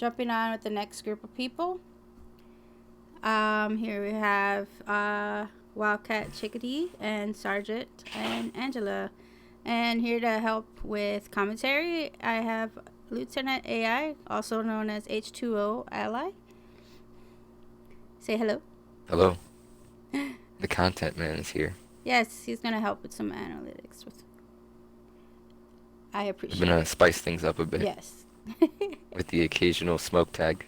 jumping on with the next group of people. Here we have Wildcat Chickadee and Sergeant and Angela. And here to help with commentary, I have Lieutenant AI, also known as H2O Ally. Say hello. Hello. The content man is here. Yes, he's going to help with some analytics. I appreciate I'm gonna it. spice things up a bit. Yes. With the occasional smoke tag.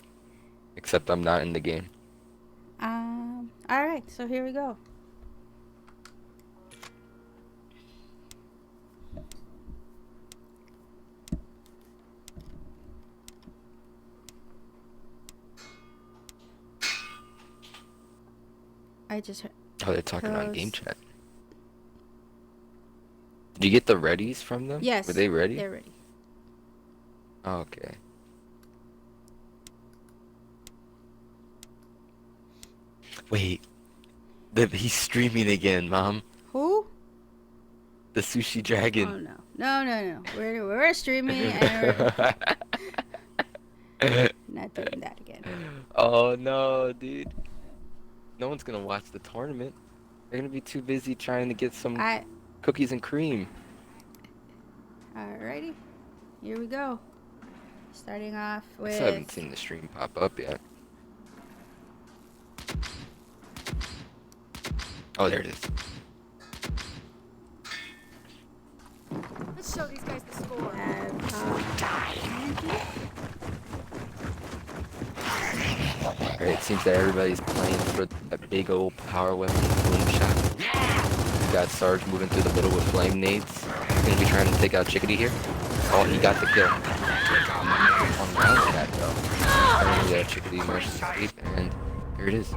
Except I'm not in the game. Alright, so here we go. I just heard. Oh, they're talking on game chat. Did you get the readies from them? Yes. Were they ready? They're ready. Oh, okay. Wait. He's streaming again, Mom. Who? The Sushi Dragon. Oh no. No. We're streaming and we're not doing that again. Oh no, dude. No one's gonna watch the tournament. They're gonna be too busy trying to get some cookies and cream. Alrighty. Here we go. Starting off with... I still haven't seen the stream pop up yet. Oh, there it is. Let's show these guys the score. Alright, it seems that everybody's playing for that big old power weapon boom shot. We got Sarge moving through the middle with flame nades. He's gonna be trying to take out Chickadee here. Oh, he got the kill. On Wildcat though. Apparently Chickadee managed to escape, and here it is.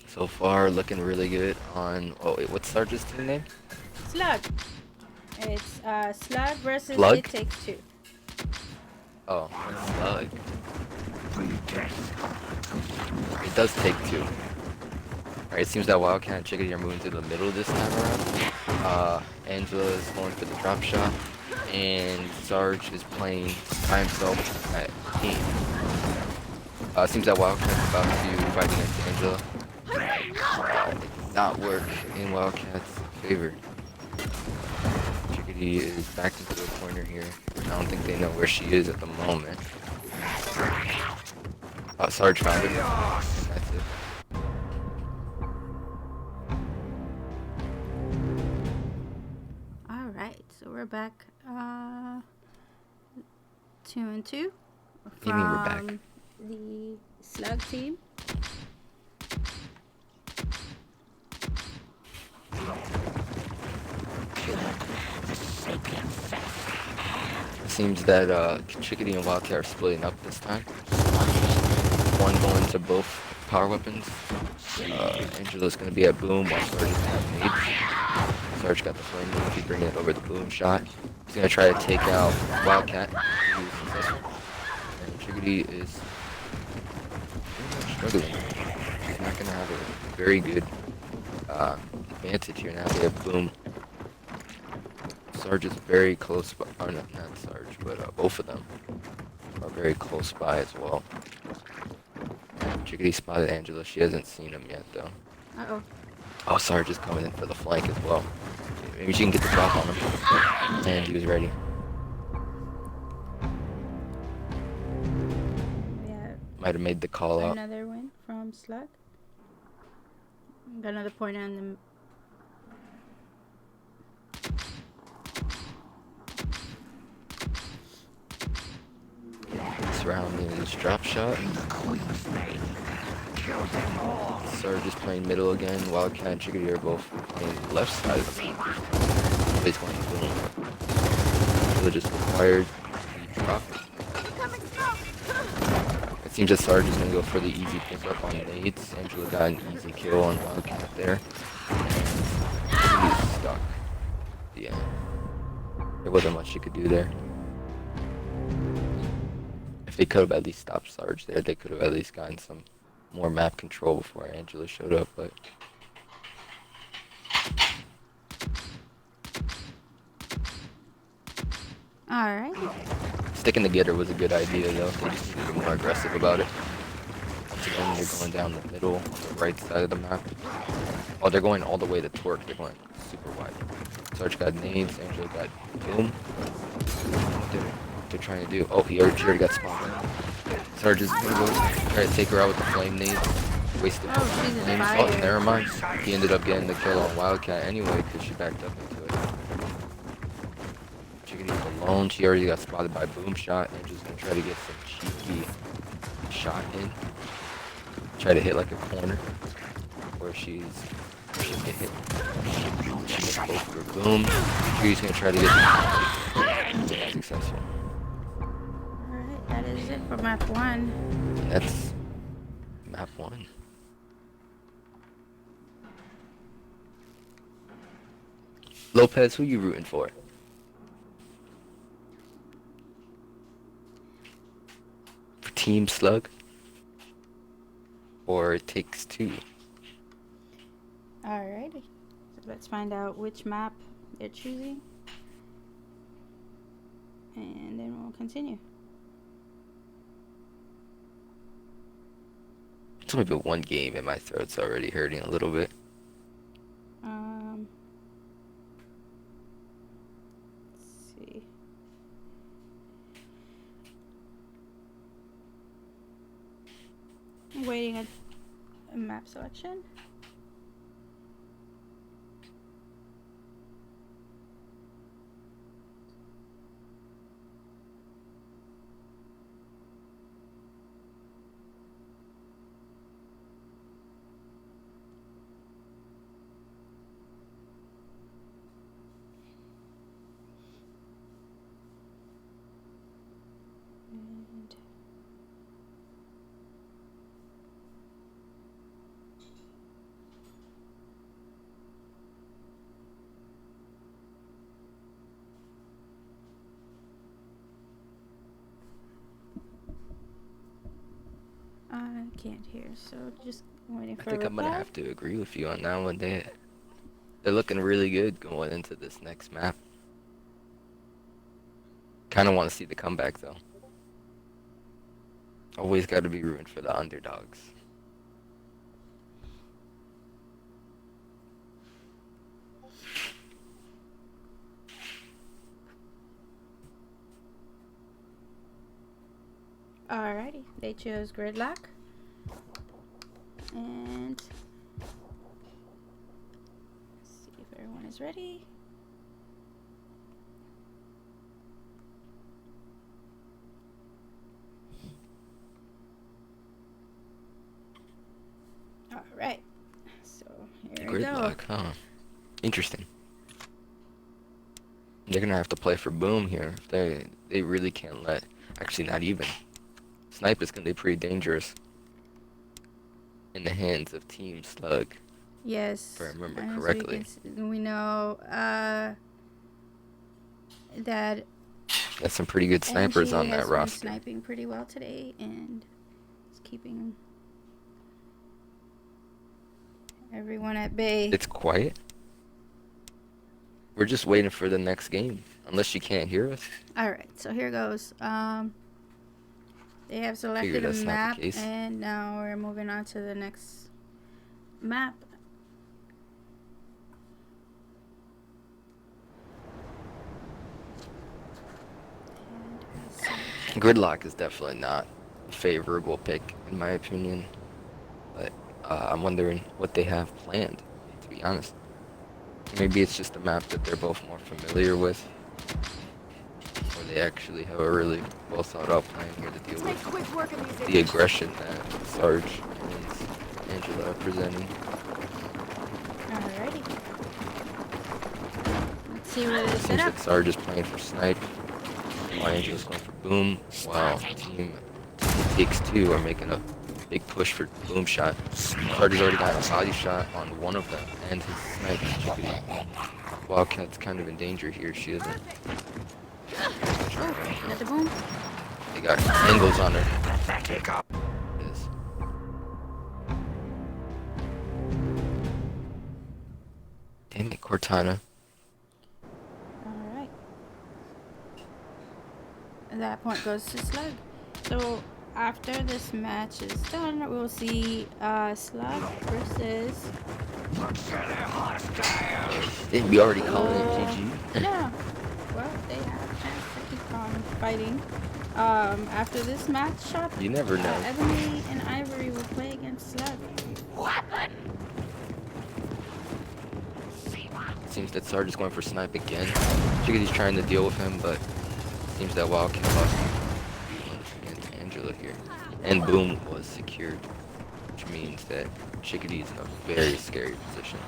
So far, looking really good on... Oh, wait, what's Sarge's team name? Slug. It's Slug versus Slug? It Takes Two. Oh, Slug. It does take two. Alright, it seems that Wildcat and Chickadee are moving to the middle this time around. Angela is going for the drop shot. And Sarge is playing by himself at team. It seems that Wildcat's about to fight against Angela. It did not work in Wildcat's favor. Chickadee is backed into a corner here. I don't think they know where she is at the moment. Sarge found her. That's it. Alright, so we're back 2-2 You mean we're back? from the Slug team. It seems that Chickadee and Wildcat are splitting up this time. One going to both power weapons. Angela's going to be at boom while Sarge is at nades. Sarge got the flame nade, he's bringing it over the boom shot. He's going to try to take out Wildcat. And Chickadee is struggling. He's not going to have a very good advantage here now. We have boom. Sarge is very close by, or not Sarge, but both of them are very close by as well. Chickadee spotted Angela, she hasn't seen him yet though. Uh-oh. Oh, Sarge is coming in for the flank as well. Maybe she can get the drop on him. And he was ready. Yeah. Might have made the call out. Another win from Slug. Got another point on the... Surrounding his drop shot. Sarge is playing middle again. Wildcat and Chickadee are both playing left side of the field. He's going boom. So just required the drop. It seems that Sarge is going to go for the easy pickup on nades. Angela got an easy kill on Wildcat there. And he's stuck. Yeah. There wasn't much she could do there. If they could have at least stopped Sarge there, they could have at least gotten some more map control before Angela showed up, but... Alright. Sticking together was a good idea, though. They just need to be more aggressive about it. Once again, they're going down the middle on the right side of the map. Oh, they're going all the way to Torque. They're going super wide. Sarge got nades. Angela got boom. What they're trying to do. Oh, she already got spotted. Sarge is gonna go try to take her out with the flame nades. Wasted Oh, she's in flames. fire. Oh, never mind. He ended up getting the kill on Wildcat anyway because she backed up into it. Chickadee's alone. She already got spotted by Boom Shot. Angela's gonna try to get some cheeky shot in. Try to hit like a corner where she get hit. She missed both of her boom. She's gonna try to get successful. Alright, that is it for map 1. That's map 1. Lopez, who you rooting for? For Team Slug? Or It Takes Two? Alrighty. So let's find out which map they're choosing. And then we'll continue. It's only been one game and my throat's already hurting a little bit. Let's see. I'm waiting a map selection. And I can't hear, so just waiting I for think a I'm gonna reply. have to agree with you on that one. They're looking really good going into this next map. Kind of want to see the comeback though. Always got to be rooting for the underdogs. Alrighty, they chose Gridlock. And let's see if everyone is ready. Alright, so here we go. Gridlock, huh? Interesting. They're gonna have to play for Boom here. They really can't let. Actually, not even. Snipe is gonna be pretty dangerous in the hands of Team Slug. Yes. If I remember and correctly. So we know that Got some pretty good snipers Angie on that has been roster. sniping pretty well today, and is keeping everyone at bay. It's quiet. We're just waiting for the next game. Unless you can't hear us. Alright, so here goes. They have selected a that's not the map, case. and now we're moving on to the next map. Gridlock is definitely not a favorable pick, in my opinion. But I'm wondering what they have planned, to be honest. Maybe it's just a map that they're both more familiar with. Or they actually have a really well thought out plan here to deal with the aggression that Sarge and Angela are presenting. Alrighty. Let's see where they Seems set up. like Sarge is playing for Snipe, while Angela's going for Boom. Wow, Team Takes Two are making a big push for Boom Shot. Sarge has already got a body shot on one of them, and his Snipe. Wildcat's kind of in danger here. She isn't. Oh, got the boom. They got angles on her. Yes. Dang it, Cortana. Alright. that point goes to Slug. So after this match is done, we'll see Slug versus. Didn't we already call it GG? No. Well, they have a chance to keep on fighting. After this matchup, You never know. Ebony and Ivory will play against Slug. Seems that Sarge is going for snipe again. Chickadee's trying to deal with him, but seems that Wildcat lost against Angela here. And Boom was secured, which means that Chickadee is in a very scary position.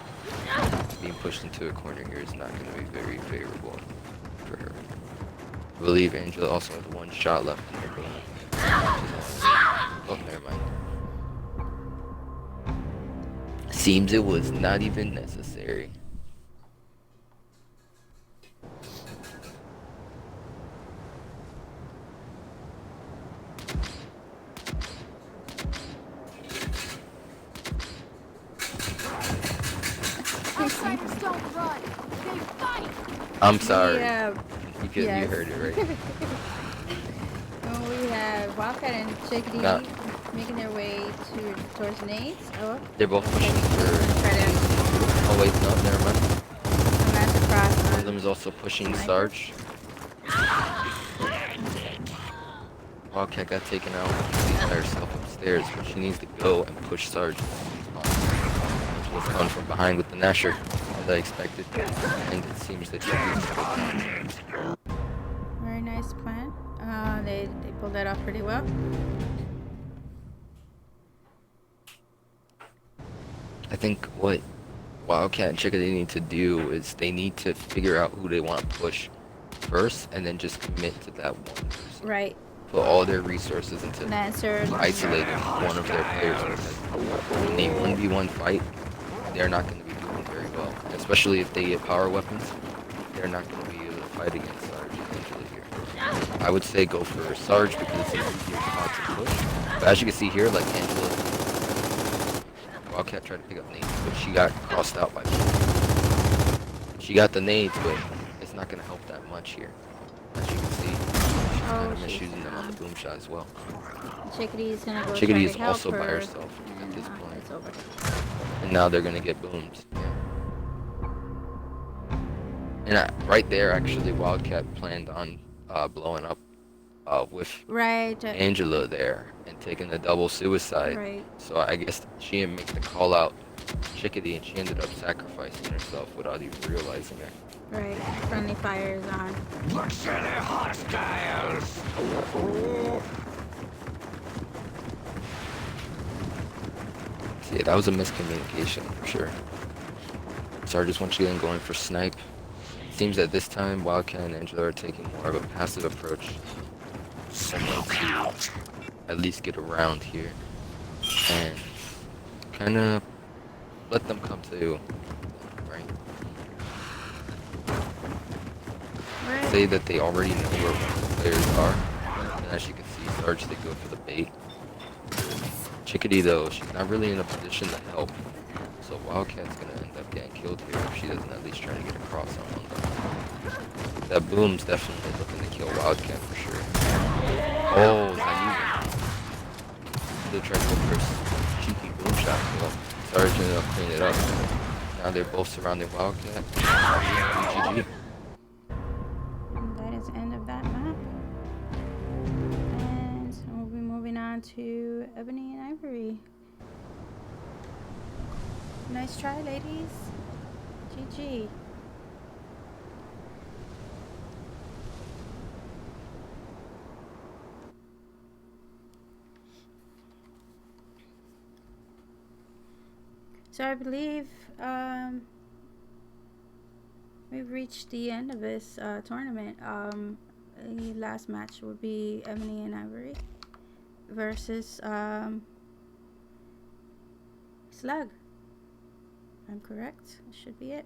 Being pushed into a corner here is not going to be very favorable for her. I believe Angela also has one shot left in her Boom. Oh, never mind. Seems it was not even necessary. Outsiders don't run. They fight. I'm sorry. Yeah. You Yes. heard it right. We have Wildcat and Chickadee Nah. making their way towards Nate's. Oh, They're both pushing for. try to Oh wait, no, never mind. smash across One on of them is also pushing Sniper. Sarge. Wildcat got taken out. She's by herself upstairs, but she needs to go and push Sarge. She was coming from behind with the Nasher, as I expected, and it seems that she's Very nice plan. They pulled that off pretty well. I think what Wildcat and Chickadee need to do is they need to figure out who they want to push first, and then just commit to that one person. Right. Put all their resources into Lancer. isolating one of their players, because when they 1v1 fight, they're not going to be doing very well. Especially if they get power weapons, they're not going to be able to fight against Sarge and Angela here. I would say go for Sarge because it's an easier spot to push. But as you can see here, like Angela, Wildcat tried to pick up nades, but she got crossed out by Boom. She got the nades, but it's not going to help that much here. As you can see, she's kind of misusing them on the boom shot as well. Chickadee's gonna go. Chickadee try is to help also by her, herself at and, this point. It's over. And now they're gonna get boomed. Yeah. And right there, actually, Wildcat planned on blowing up with Right. Angela there and taking a double suicide. Right. So I guess she didn't make the call out Chickadee, and she ended up sacrificing herself without even realizing it. Right. Friendly fire is on. Yeah, that was a miscommunication for sure. Sarge is once again going for snipe. Seems that this time Wildcat and Angela are taking more of a passive approach. Someone to at least get around here and kind of let them come to, right? Right. Say that they already know where the players are, and as you can see, Sarge, they go for the bait. Chickadee though, she's not really in a position to help, so Wildcat's gonna end up getting killed here if she doesn't at least try to get across on one of them. That Boom's definitely looking to kill Wildcat for sure. Oh, is that you? They tried to go for a cheeky boom shot, but Sarge ended up cleaning it up. Now they're both surrounding Wildcat. GG. And that is the end of that map. And we'll be moving on to Ebony and Ivory. Nice try, ladies. GG. So I believe we've reached the end of this tournament. The last match would be Ebony and Ivory versus Slug. I'm correct. That should be it.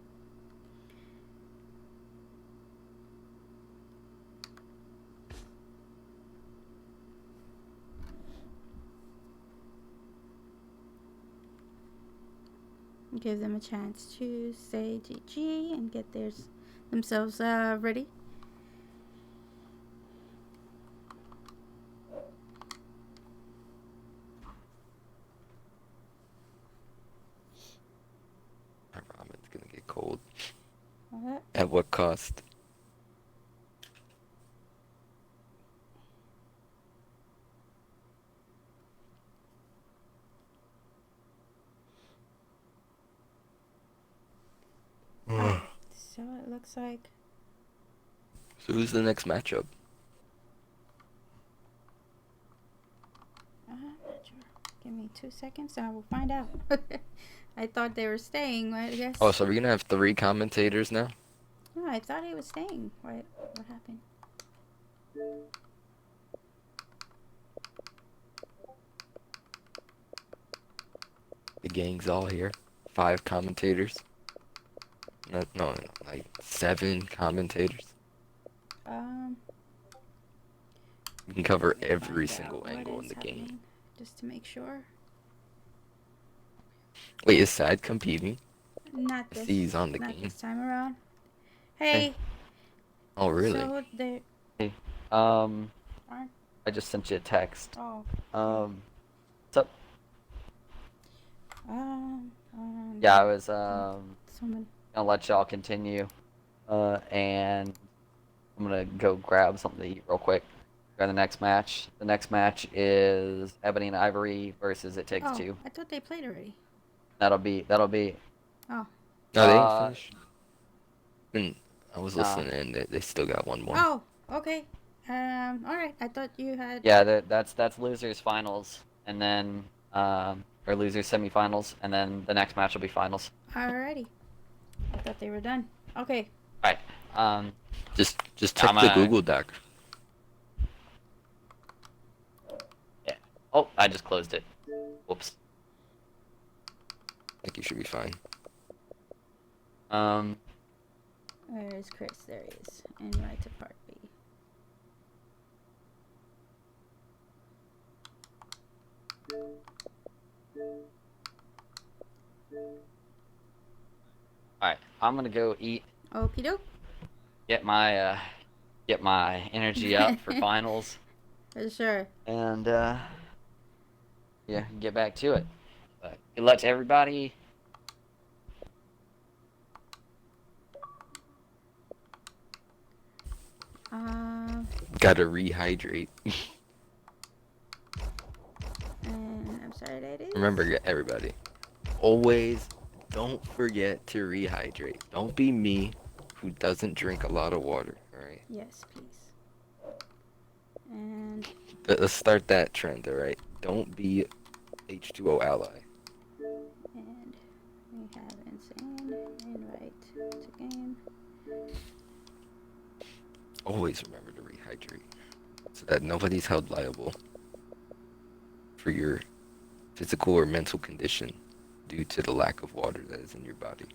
Give them a chance to say GG and get themselves ready. At what cost? Alright, so it looks like. So who's the next matchup? I'm not sure. Give me 2 seconds and I will find out. I thought they were staying, I guess. Oh, so we're gonna have 3 commentators now? No, I thought he was staying. What happened? The gang's all here. 5 commentators. No, like 7 commentators. We can cover every Find out single what angle in is the game. happening, just to make sure. Wait, is Sad competing? Not I this. see he's on the not game. this time around. Hey. Oh, really? So they Hey, aren't. I just sent you a text. Oh. What's up? Yeah, I was Someone. gonna let y'all continue, and I'm gonna go grab something to eat real quick. For the next match. The next match is Ebony and Ivory versus It Takes Oh, Two. I thought they played already. That'll be. Oh. No, they ain't Uh, finished. I was nah. listening, and they still got one more. Oh. Okay. All right. I thought you had. Yeah, that's losers finals, and then or losers semifinals, and then the next match will be finals. Alrighty. I thought they were done. Okay. All right. Just check I'm the gonna- Google Doc. Yeah. Oh, I just closed it. Whoops. I think you should be fine. Where is Chris? There he is. Invite to part B. All right. I'm gonna go eat. Okie doke. Get my energy up for finals, For sure. and yeah, get back to it. But good luck to everybody. Gotta rehydrate. And I'm sorry, ladies. Remember, everybody, always don't forget to rehydrate. Don't be me, who doesn't drink a lot of water. All right. Yes, please. And Let's start that trend. All right. Don't be H2O ally. and we have insane invite to game. Always remember to rehydrate, so that nobody's held liable for your physical or mental condition due to the lack of water that is in your body.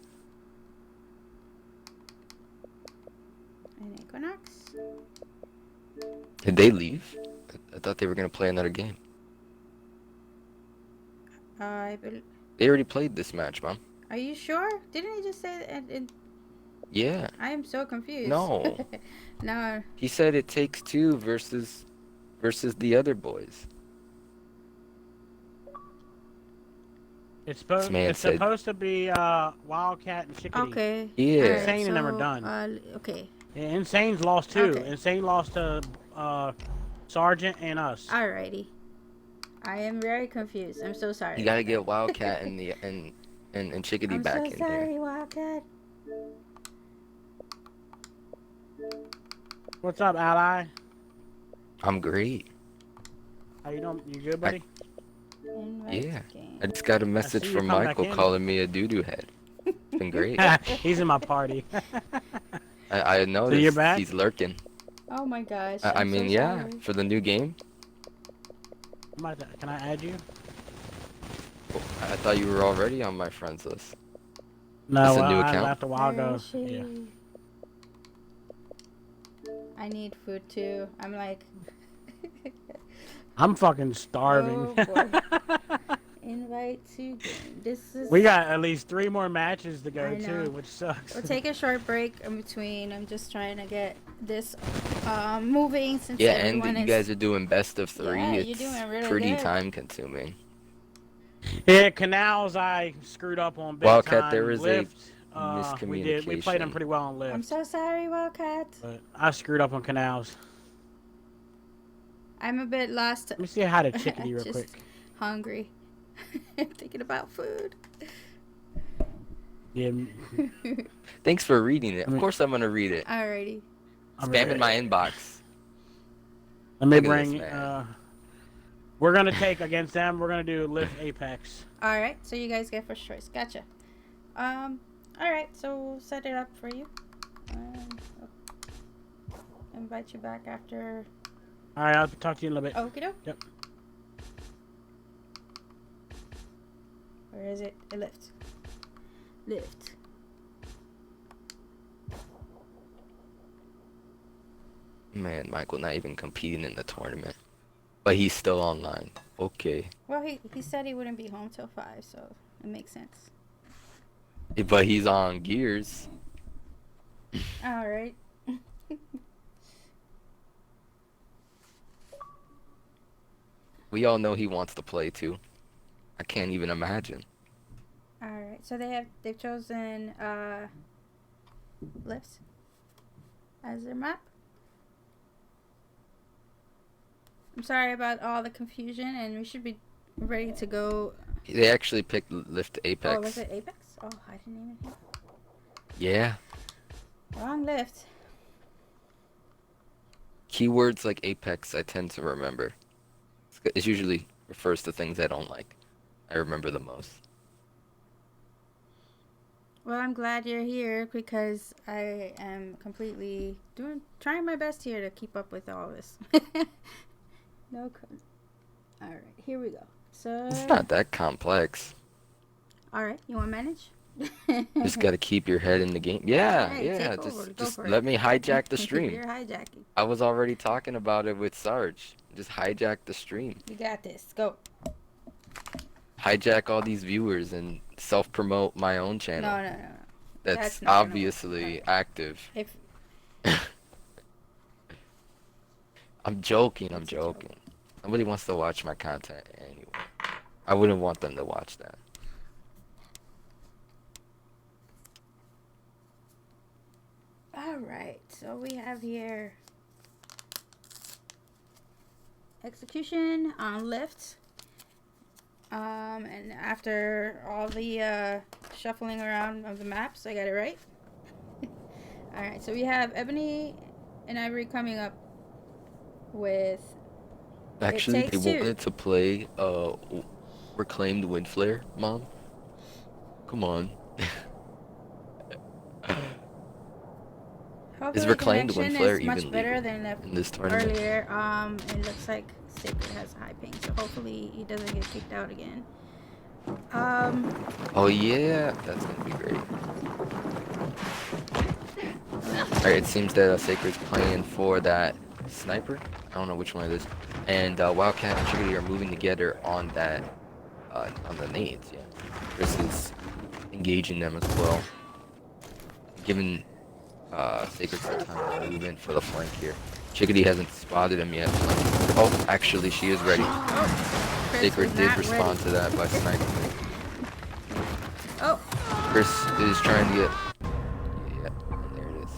And Equinox. Did they leave? I thought they were gonna play another game. They already played this match, Mom. Are you sure? Didn't he just say that? Yeah. I am so confused. No. No. He said It Takes Two versus the other boys. It's man said- supposed to be Wildcat and Chickadee. Okay. Yeah. Alright, Insane and them are so, done. Okay. Yeah, Insane's lost too. Okay. Insane lost to Sergeant and us. Alrighty. I am very confused. I'm so sorry. You gotta get Wildcat and the and Chickadee I'm back so in sorry, there. Wildcat. What's up, Ally? I'm great. How you doing? You good, buddy? Invite Yeah. game. I just got a message see you from come back Michael in. calling me a doo-doo head. It's been great. He's in my party. I noticed you're back? he's lurking. Oh my gosh. I I'm mean, so yeah, sorry. for the new game. Can I add you? I thought you were already on my friends list. No, It's a well, new I account? left a while Where ago. is she? Yeah. I need food too. I'm like. I'm fucking starving. Oh, boy. Invite to game. This is. We got at least 3 more matches to go I know. too, which sucks. We'll take a short break in between. I'm just trying to get this moving since Yeah, and everyone you is. guys are doing best of 3. Yeah, it's you're doing really pretty good. time consuming. Yeah, canals I screwed up on big Wildcat, time. there is Lift, We did. We played them pretty well on I'm lift. so sorry, Wildcat. But I screwed up on canals. I'm a bit lost. Let me see how to chickadee real Just quick. hungry. I'm thinking about food. Yeah. Thanks for reading it. I mean- Of course I'm gonna read it. Alrighty. Spam in my inbox. Let me Look at this, bring. man. We're gonna take against them. We're gonna do lift apex. Alright, so you guys get first choice. Gotcha. Alright, so we'll set it up for you. Invite you back after. All right, I'll talk to you in a little bit. Okie doke. Yep. Where is it? It lift. Lift. Man, Michael not even competing in the tournament. But he's still online. Okay. Well, he said he wouldn't be home till 5, so it makes sense. But he's on gears. Alright. We all know he wants to play too. I can't even imagine. Alright, so they've chosen lifts as their map. I'm sorry about all the confusion, and we should be ready to go. They actually picked lift apex. Oh, was it Apex? Oh, I didn't even hear. Yeah. Wrong lift. Keywords like apex I tend to remember. It usually refers to things I don't like. I remember the most. Well, I'm glad you're here because I am completely trying my best here to keep up with all this. No. All right, here we go. So. It's not that complex. All right, you want to manage? Just gotta keep your head in the game. Yeah, Hey, yeah. take over. Go Just for let it. me hijack the stream. You're hijacking. I was already talking about it with Sarge. Just hijack the stream. You got this. Go. Hijack all these viewers and self-promote my own channel. No. That's That's not gonna work. obviously active. If I'm joking. I'm It's a joke. joking. Nobody wants to watch my content anyway. I wouldn't want them to watch that. all right, so we have here execution on lift. And after all the shuffling around of the maps, I got it right. All right, so we have Ebony and Ivory coming up with. Actually, they Takes Two. wanted to play Reclaimed Wind Flare, Mom. Come on. Hopefully Is Reclaimed connection Wind Flare is much even better legal than left in this tournament? earlier. It looks like Sacred has a high ping, so hopefully he doesn't get kicked out again. Oh yeah, that's gonna be great. Alright, it seems that Sacred's playing for that sniper. I don't know which one it is. And Wildcat and Chickadee are moving together on that, on the nades, yeah. Chris is engaging them as well. Giving Sacred some time to move in for the flank here. Chickadee hasn't spotted him yet. Oh, actually, she is ready. Chris Sacred is did not respond ready. to that by sniping. Oh, Chris is trying to get. Yeah, and there it is.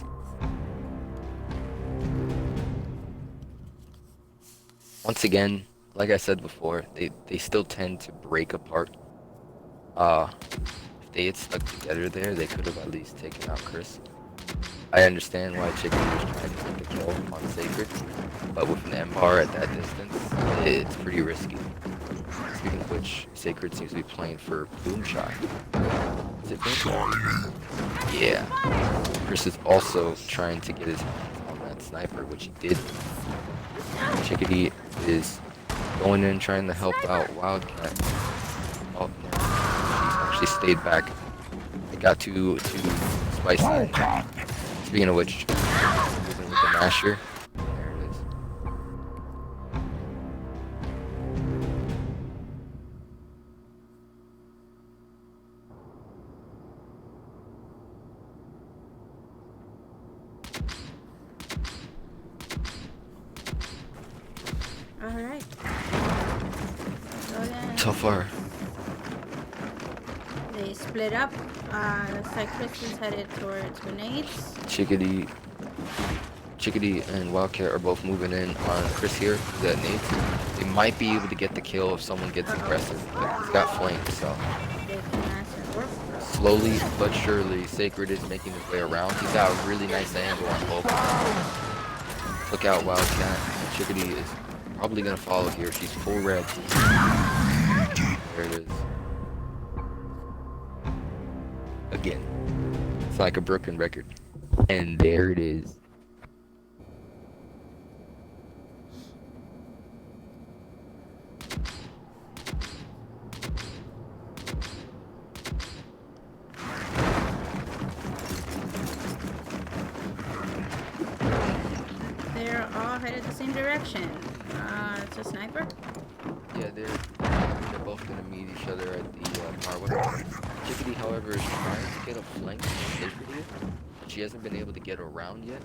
Once again, like I said before, they still tend to break apart. If they had stuck together there, they could have at least taken out Chris. I understand why Chicken was trying to take the kill on Sacred, but with an M-bar at that distance, it's pretty risky. Speaking of which, Sacred seems to be playing for Boomshot. Is it Boomshot? Yeah. Chris is also trying to get his hands on that sniper, which he did. Chickadee is going in trying to help out Wildcat. Oh, no. She's actually stayed back. It got too spicy. Speaking of which, moving with the masher. There it is. all right. So then, So far. They split up. Looks like Chris is headed towards grenades. Chickadee and Wildcat are both moving in on Chris here. That needs. They might be able to get the kill if someone gets aggressive. But he's got flanked, so They can answer. Whoop. slowly but surely, Sacred is making his way around. He's got a really nice angle on both. Look out, Wildcat. Chickadee is probably gonna follow here. She's full red. There it is. Again, it's like a broken record. And there it is. They're all headed the same direction. It's a sniper. Yeah, they're both gonna meet each other at the car. Chickadee, however, is trying to get a flank on Sacred here. She hasn't been able to get around yet.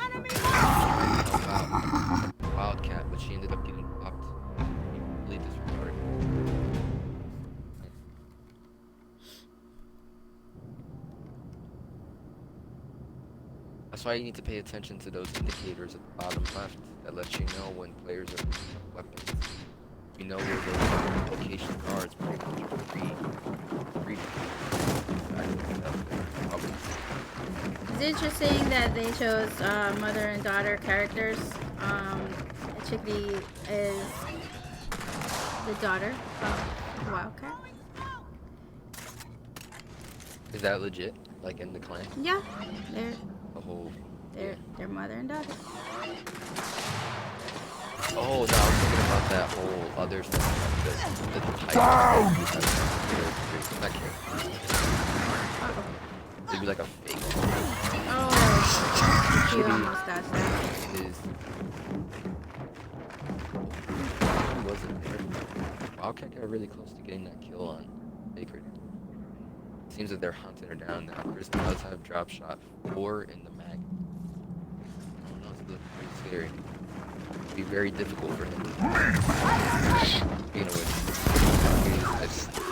Enemy! She's trying to help out Wildcat, but she ended up getting popped. Completely disregarded. That's why you need to pay attention to those indicators at the bottom left that let you know when players are picking up weapons. You know where those locations are. It's pretty much free. It's interesting that they chose mother and daughter characters. Chickadee is the daughter of Wildcat. Is that legit? Like in the clan? Yeah, they're The whole. they're mother and daughter. Oh, no, I was thinking about that whole other stuff. The type of it'd be like a fake. Oh, she almost got stabbed. Is who wasn't there? Wildcat got really close to getting that kill on Sacred. Seems that they're hunting her down now. Chris does have drop shot 4 in the mag. Oh no, it's looking pretty scary. It'd be very difficult for him to you know,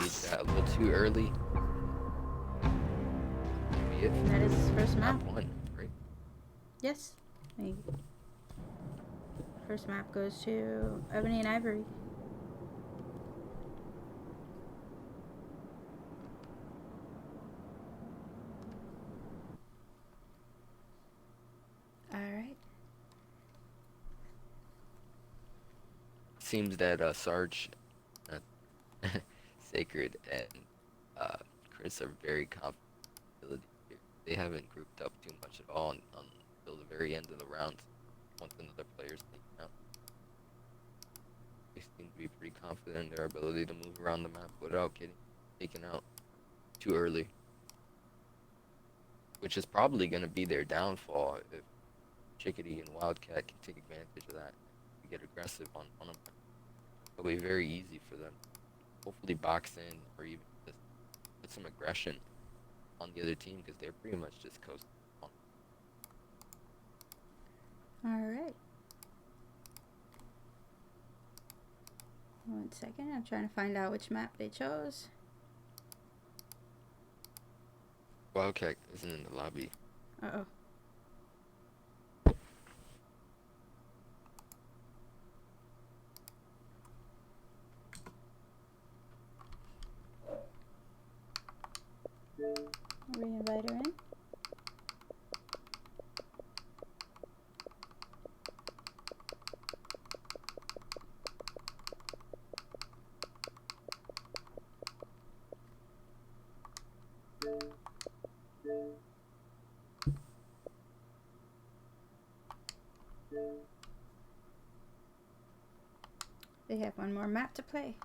he's a little too early. Be it. That is his first map. Map 1, right? Yes. First map goes to Ebony and Ivory. Alright. Seems that Sarge, Sacred, and Chris are very confident. They haven't grouped up too much at all until the very end of the round. Once another player's taken out, they seem to be pretty confident in their ability to move around the map without getting taken out too early. Which is probably going to be their downfall if Chickadee and Wildcat can take advantage of that and get aggressive on them. It'll be very easy for them. Hopefully box in or even just put some aggression on the other team because they're pretty much just coasting on. Alright. 1 second, I'm trying to find out which map they chose. Wildcat isn't in the lobby. Uh-oh. Re-invite her in. They have one more map to play.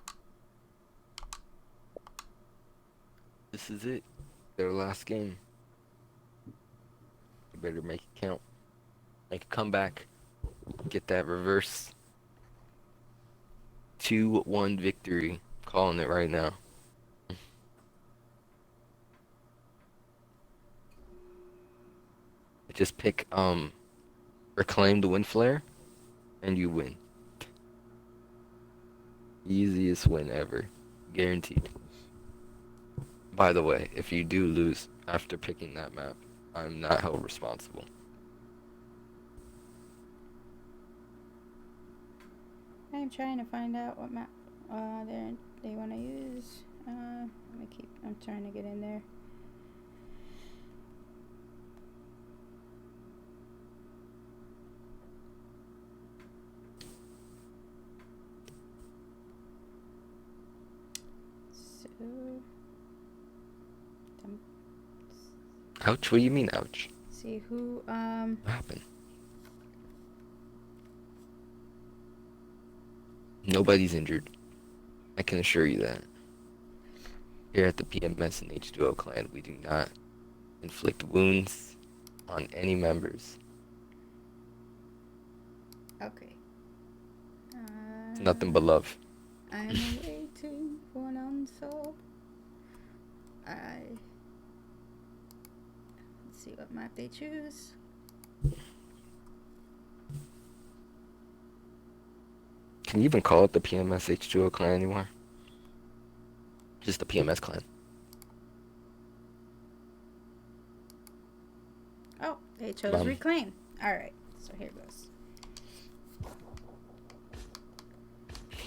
This is it. Their last game. You better make it count. Make a comeback. Get that reverse 2-1 victory. Calling it right now. Just pick reclaim the wind flare and you win. Easiest win ever. Guaranteed. By the way, if you do lose after picking that map, I'm not held responsible. I'm trying to find out what map they want to use. I'm trying to get in there. So, Ouch, what do you mean, ouch? see who, What happened? Nobody's injured. I can assure you that. Here at the PMS and H2O clan, we do not inflict wounds on any members. okay. It's nothing but love. I'm waiting for an answer. Let's see what map they choose. Can you even call it the PMS H2O clan anymore? Just the PMS clan. Oh, they chose Mom. reclaim. All right, so here goes.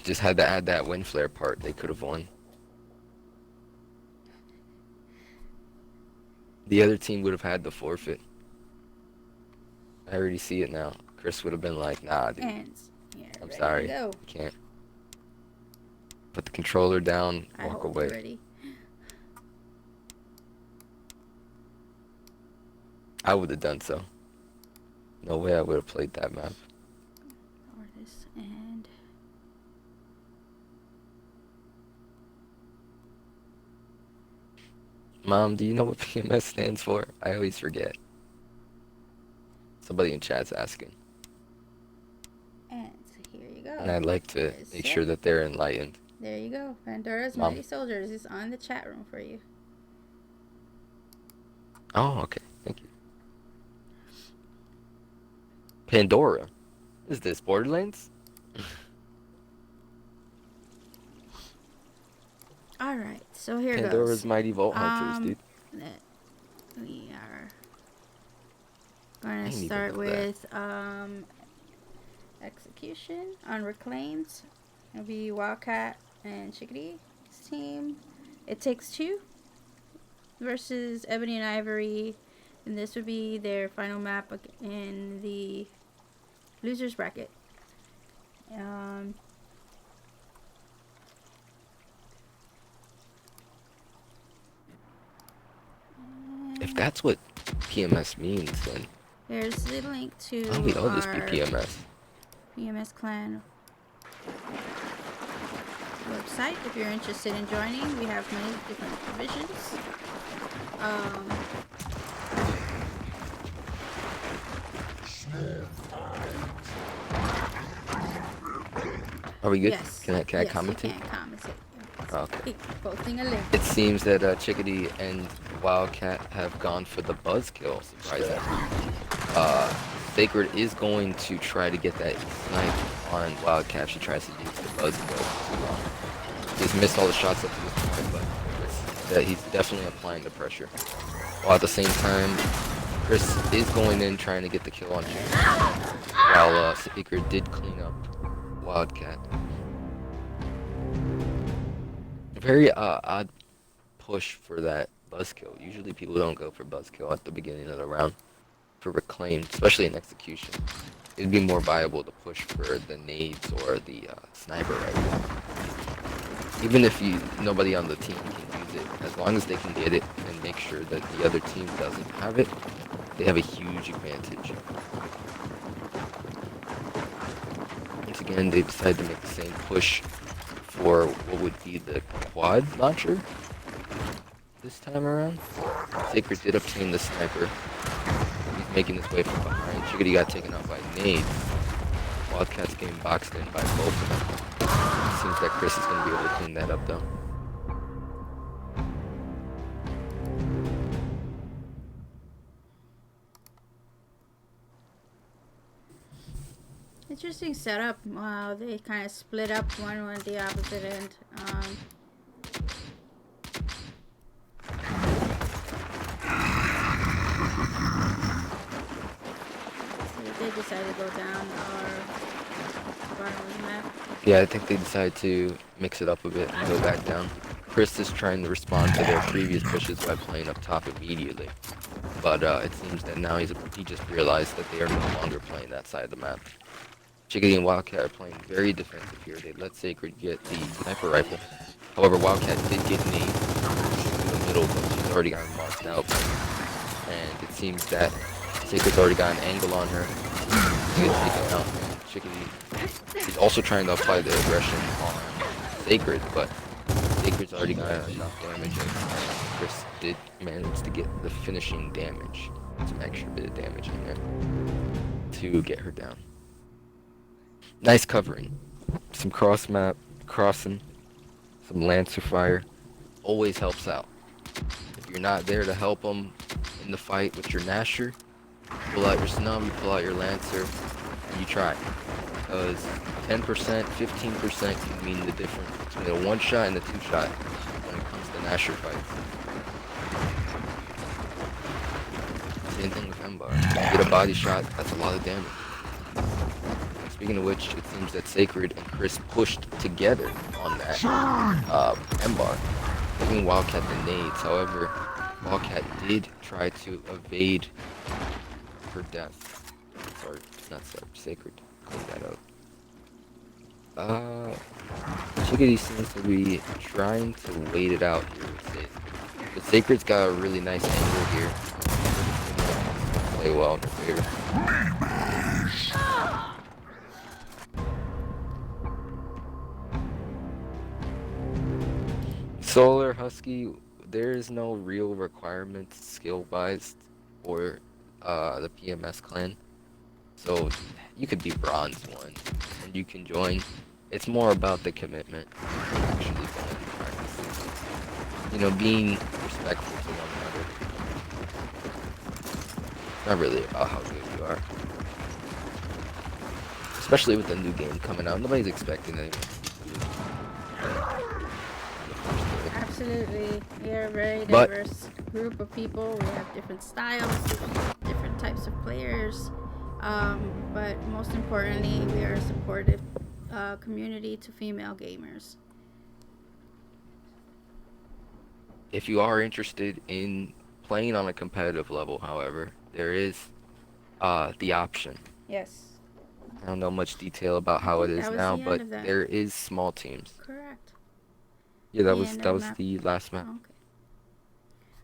Just had to add that wind flare part. They could have won. The other team would have had the forfeit. I already see it now. Chris would have been like, nah, dude. And yeah, I'm ready sorry. to go. Can't. Put the controller down, I walk hope away. you're ready. I would have done so. No way I would have played that map. Artist and Mom, do you know what PMS stands for? I always forget. Somebody in chat's asking. and here you go. And I'd like to There's make it. sure that they're enlightened. There you go. Pandora's Mom. Mighty Soldiers is on the chat room for you. Oh, okay. Thank you. Pandora? Is this Borderlands? All right, so here Pandora's goes. Mighty Vault Hunters, dude. We are I going to didn't even start know that. with execution on reclaimed. It'll be Wildcat and Chickadee's team. It Takes Two versus Ebony and Ivory, and this would be their final map in the losers bracket. If that's what PMS means, then There's the link to why don't we all just be our PMS? PMS clan website if you're interested in joining. We have many different divisions. Are we good? Yes. Can I yes, commentate? You can commentate. Okay. Posting a link. It seems that Chickadee and Wildcat have gone for the buzzkill, surprisingly. Sacred is going to try to get that snipe on Wildcat. She tries to use the buzzkill. He's missed all the shots up to this point, but he's definitely applying the pressure. While at the same time, Chris is going in trying to get the kill on Chickadee, while Sacred did clean up Wildcat. Very odd push for that buzzkill. Usually people don't go for buzzkill at the beginning of the round for reclaim, especially in execution. It'd be more viable to push for the nades or the sniper rifle. Even if nobody on the team can use it, as long as they can get it and make sure that the other team doesn't have it, they have a huge advantage. Once again, they decide to make the same push for what would be the quad launcher this time around. Sacred did obtain the sniper. He's making his way from behind. Chickadee got taken out by nades. Wildcat's getting boxed in by both of them. Seems that Chris is going to be able to clean that up though. Interesting setup. Wow, they kind of split up. One went the opposite end. they decided to go down or bottom of the map. Yeah, I think they decided to mix it up a bit and go back down. Chris is trying to respond to their previous pushes by playing up top immediately. But it seems that now he just realized that they are no longer playing that side of the map. Chickadee and Wildcat are playing very defensive here. They let Sacred get the sniper rifle. However, Wildcat did get me in the middle, but she's already gotten marked out. And it seems that Sacred's already got an angle on her. She gets taken out. Chickadee is also trying to apply the aggression on Sacred, but Sacred's already got enough damage. And Chris did manage to get the finishing damage, some extra bit of damage in there to get her down. Nice covering. Some cross map crossing, some Lancer fire always helps out. If you're not there to help them in the fight with your Nasher, pull out your Snub, you pull out your Lancer, and you try. Because 10%, 15% can mean the difference between a one shot and a two shot when it comes to Nasher fights. Same thing with Embar. You get a body shot, that's a lot of damage. Speaking of which, it seems that Sacred and Chris pushed together on that Embar, giving Wildcat the nades. However, Wildcat did try to evade her death. Sorry, not sorry, Sacred. Clean that up. Chickadee seems to be trying to wait it out here with Sacred. But Sacred's got a really nice angle here. Play well in her favor. Solar Husky, there is no real requirements skill-wise for the PMS clan. So you could be bronze 1 and you can join. It's more about the commitment. Actually going to practice. You know, being respectful to one another. It's not really about how good you are. Especially with the new game coming out. Nobody's expecting anyone. Absolutely. We are a very diverse group of people. We have different styles, different types of players. But most importantly, we are a supportive community to female gamers. If you are interested in playing on a competitive level, however, there is the option. Yes. I don't know much detail about how it is That was now, the end but of that. there is small teams. Correct. Yeah, that The was end that of was map. the last map. Okay.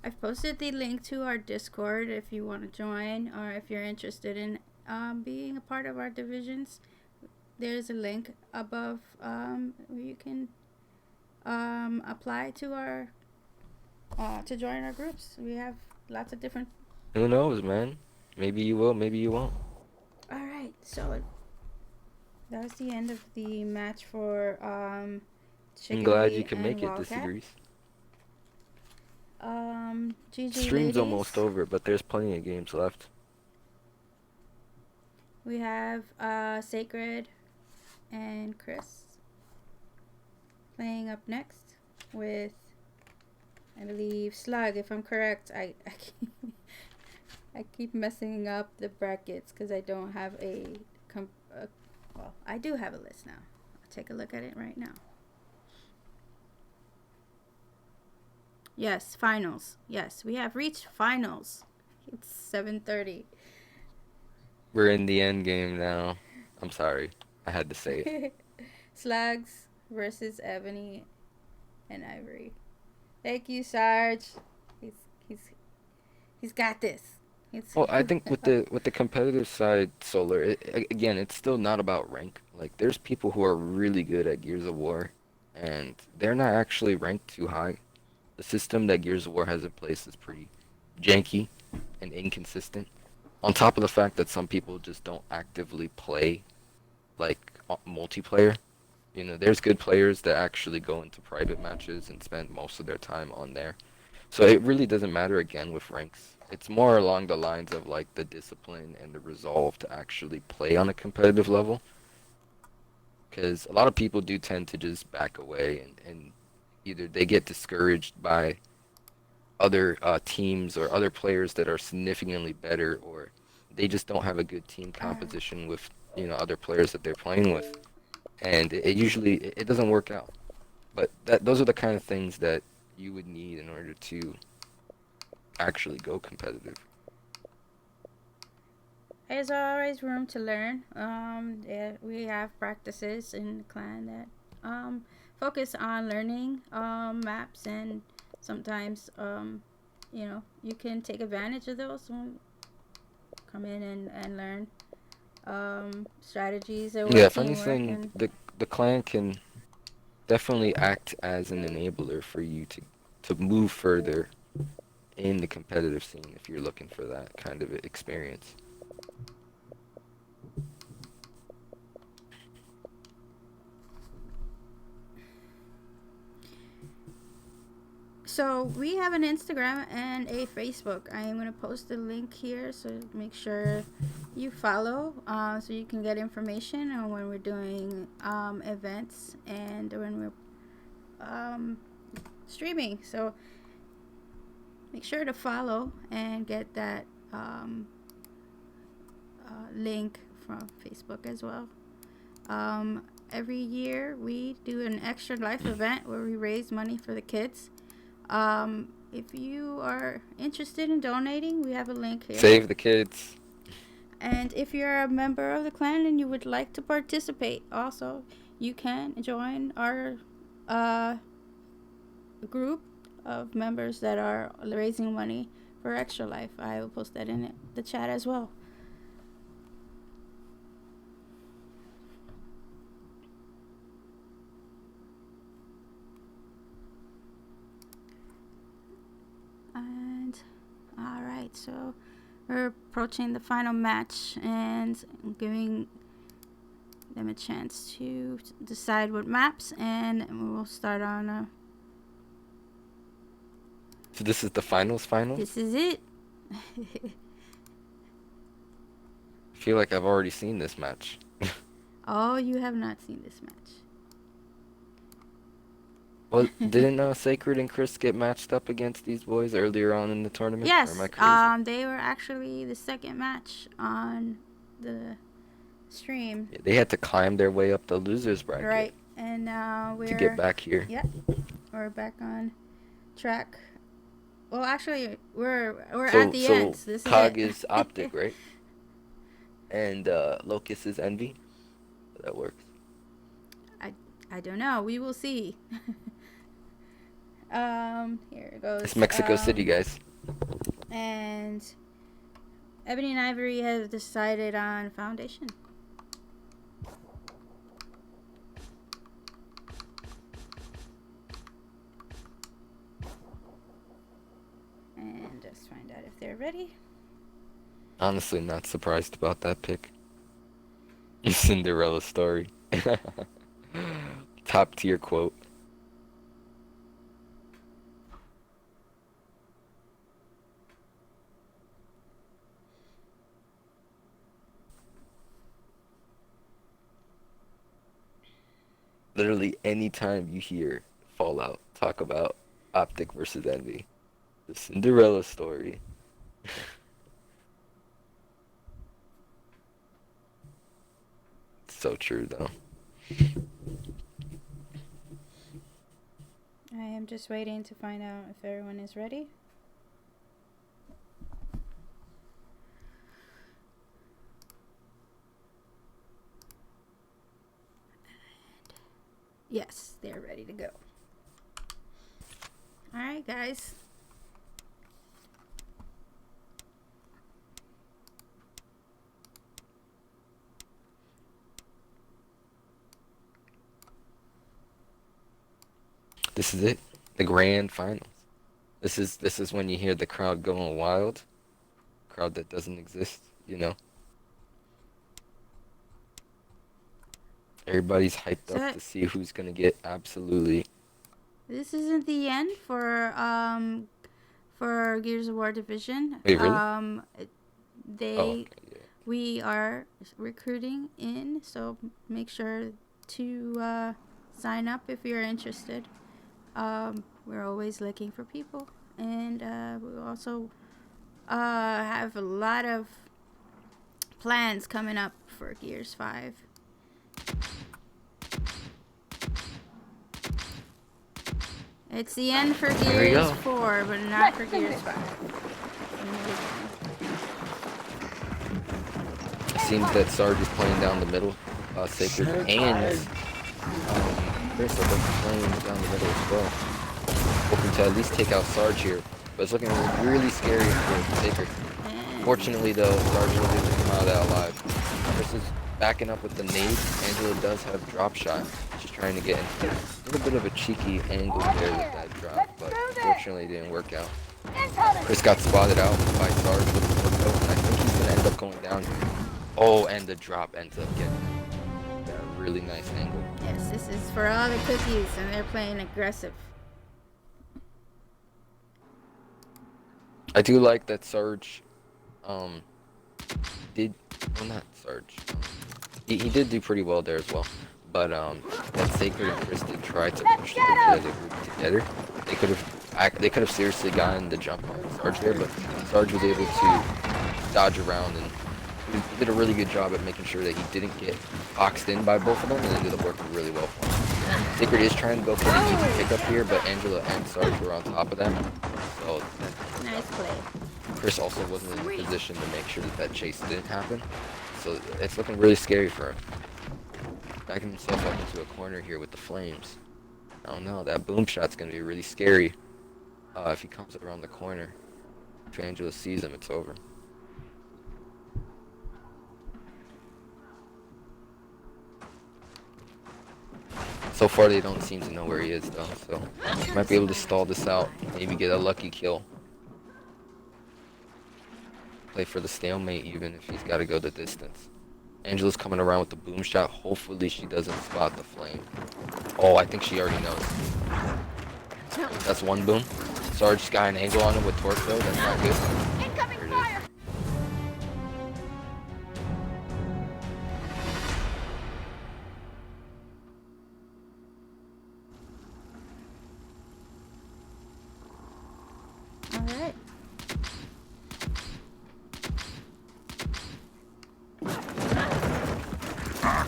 I've posted the link to our Discord if you want to join or if you're interested in being a part of our divisions. There's a link above where you can apply to our to join our groups. We have lots of different. Who knows, man? Maybe you will, maybe you won't. All right, so that was the end of the match for I'm Chickadee glad you can and make it, Wildcat. Disagrees. GG Stream's ladies. almost over, but there's plenty of games left. We have Sacred and Chris playing up next with, I believe, Slug. If I'm correct, I keep messing up the brackets because I don't have well, I do have a list now. I'll take a look at it right now. Yes, finals. Yes, we have reached finals. It's 7:30. We're in the end game now. I'm sorry. I had to say it. Slugs versus Ebony and Ivory. Thank you, Sarge. He's got this. Well, I think with the competitive side, Solar, again, it's still not about rank. Like, there's people who are really good at Gears of War, and they're not actually ranked too high. The system that Gears of War has in place is pretty janky and inconsistent. On top of the fact that some people just don't actively play, like, multiplayer. You know, there's good players that actually go into private matches and spend most of their time on there. So it really doesn't matter again with ranks. It's more along the lines of like the discipline and the resolve to actually play on a competitive level. Because a lot of people do tend to just back away and either they get discouraged by other teams or other players that are significantly better, or they just don't have a good team composition with, other players that they're playing with, and it usually it doesn't work out. But those are the kind of things that you would need in order to actually go competitive. There's always room to learn. Yeah, we have practices in the clan that focus on learning maps, and sometimes you can take advantage of those and come in and learn strategies or Yeah, if teamwork anything, and the clan can definitely act as an enabler for you to move further in the competitive scene if you're looking for that kind of experience. so we have an Instagram and a Facebook. I am going to post the link here, so make sure you follow so you can get information on when we're doing events and when we're streaming. So make sure to follow and get that link from Facebook as well. Every year we do an extra life event where we raise money for the kids. If you are interested in donating, we have a link here. Save the kids. And if you're a member of the clan and you would like to participate, also you can join our group of members that are raising money for Extra Life. I will post that in the chat as well. And all right, so we're approaching the final match and giving them a chance to decide what maps, and we'll start on So this is the finals final? this is it. I feel like I've already seen this match. Oh, you have not seen this match. Well, didn't Sacred and Chris get matched up against these boys earlier on in the tournament? Or Yes, am I crazy? they were actually the second match on the stream. Yeah, they had to climb their way up the losers bracket Right, and we're to get back here. Yep, we're back on track. Well, actually, we're at the end. This Cog is is Optic, right? And Locust is Envy. That works. I don't know. We will see. Here it goes. It's Mexico City, guys. And Ebony and Ivory have decided on Foundation. And just find out if they're ready. Honestly, not surprised about that pick. Cinderella story. Top tier quote. Literally anytime you hear Fallout talk about Optic versus Envy, the Cinderella story. So true, though. I am just waiting to find out if everyone is ready. Yes, they're ready to go. All right, guys. This is it. The grand finals. This is when you hear the crowd going wild. Crowd that doesn't exist, Everybody's hyped So up to see who's gonna get absolutely. this isn't the end for Gears of War Division. Wait, really? They Okay, yeah. we are recruiting in, so make sure to sign up if you're interested. We're always looking for people, and we also have a lot of plans coming up for Gears 5. It's the end for There we Gears go. 4, but not for Gears 5. Seems that Sarge is playing down the middle. Sacred and Chris are both playing down the middle as well. Hoping to at least take out Sarge here. But it's looking really scary for Sacred. Fortunately though, Sarge was able to come out of that alive. Chris is backing up with the nade. Angela does have drop shot. She's trying to get into a little bit of a cheeky angle there with that drop, but unfortunately it didn't work out. Chris got spotted out by Sarge with the torpedo, and I think he's going to end up going down here. Oh, and the drop ends up getting that really nice angle. Yes, this is for all the cookies, and they're playing aggressive. I do like that Sarge he did do pretty well there as well. But that Sacred and Chris did try to push the group together. They could have seriously gotten the jump on Sarge there, but Sarge was able to dodge around, and he did a really good job at making sure that he didn't get boxed in by both of them, and it ended up working really well for him. Sacred is trying to go for the easy pickup here, but Angela and Sarge were on top of them. So Nice play. Chris also wasn't in a position to make sure that chase didn't happen. So it's looking really scary for him. Backing himself up into a corner here with the flames. I don't know, that boom shot's gonna be really scary if he comes around the corner. If Angela sees him, it's over. So far they don't seem to know where he is though, so he might be able to stall this out, maybe get a lucky kill. Play for the stalemate even if he's got to go the distance. Angela's coming around with the boom shot. Hopefully she doesn't spot the flame. Oh, I think she already knows. That's one boom. Sarge's got an angle on him with torpedo. That's not good. Incoming There it is. fire! All right.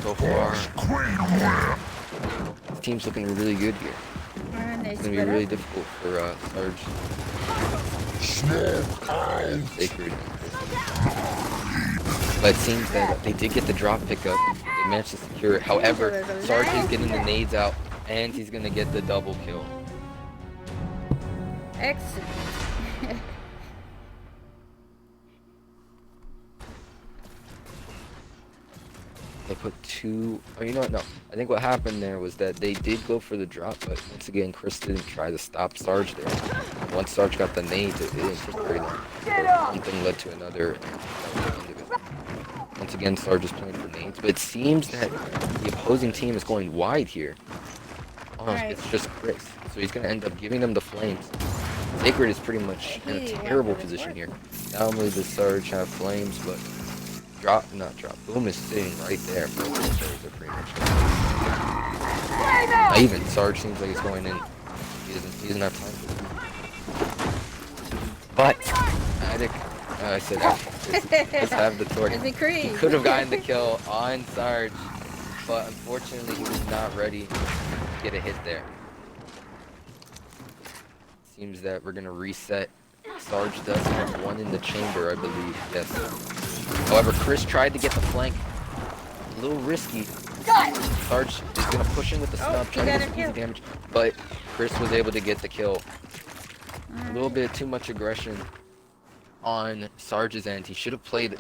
So far, this team's looking really good here. And they It's gonna be split really up. difficult for Sarge. Sacred. But it seems that they did get the drop pickup. They managed to secure it. However, Sarge is getting the nades out, and he's gonna get the double kill. Excellent. They put two. Oh, you know what? No. I think what happened there was that they did go for the drop, but once again, Chris didn't try to stop Sarge there. Once Sarge got the nades, it didn't take very long. One thing led to another. And that was the end of it. Once again, Sarge is playing for nades, but it seems that the opposing team is going wide here. Oh, Right. it's just Chris. So he's going to end up giving them the flames. Sacred is pretty much in a terrible position here. Not only does Sarge have flames, but boom is sitting right there. Both of those are pretty much gone. Not even Sarge seems like he's going in. He doesn't have time for it. But I said let's have the torch. It's a creep. He could have gotten the kill on Sarge, but unfortunately he was not ready to get a hit there. Seems that we're gonna reset. Sarge does have one in the chamber, I believe. Yes. However, Chris tried to get the flank. A little risky. Sarge is gonna push in with the snub, trying to get some easy damage, but Chris was able to get the kill. A little bit too much aggression on Sarge's end. He should have played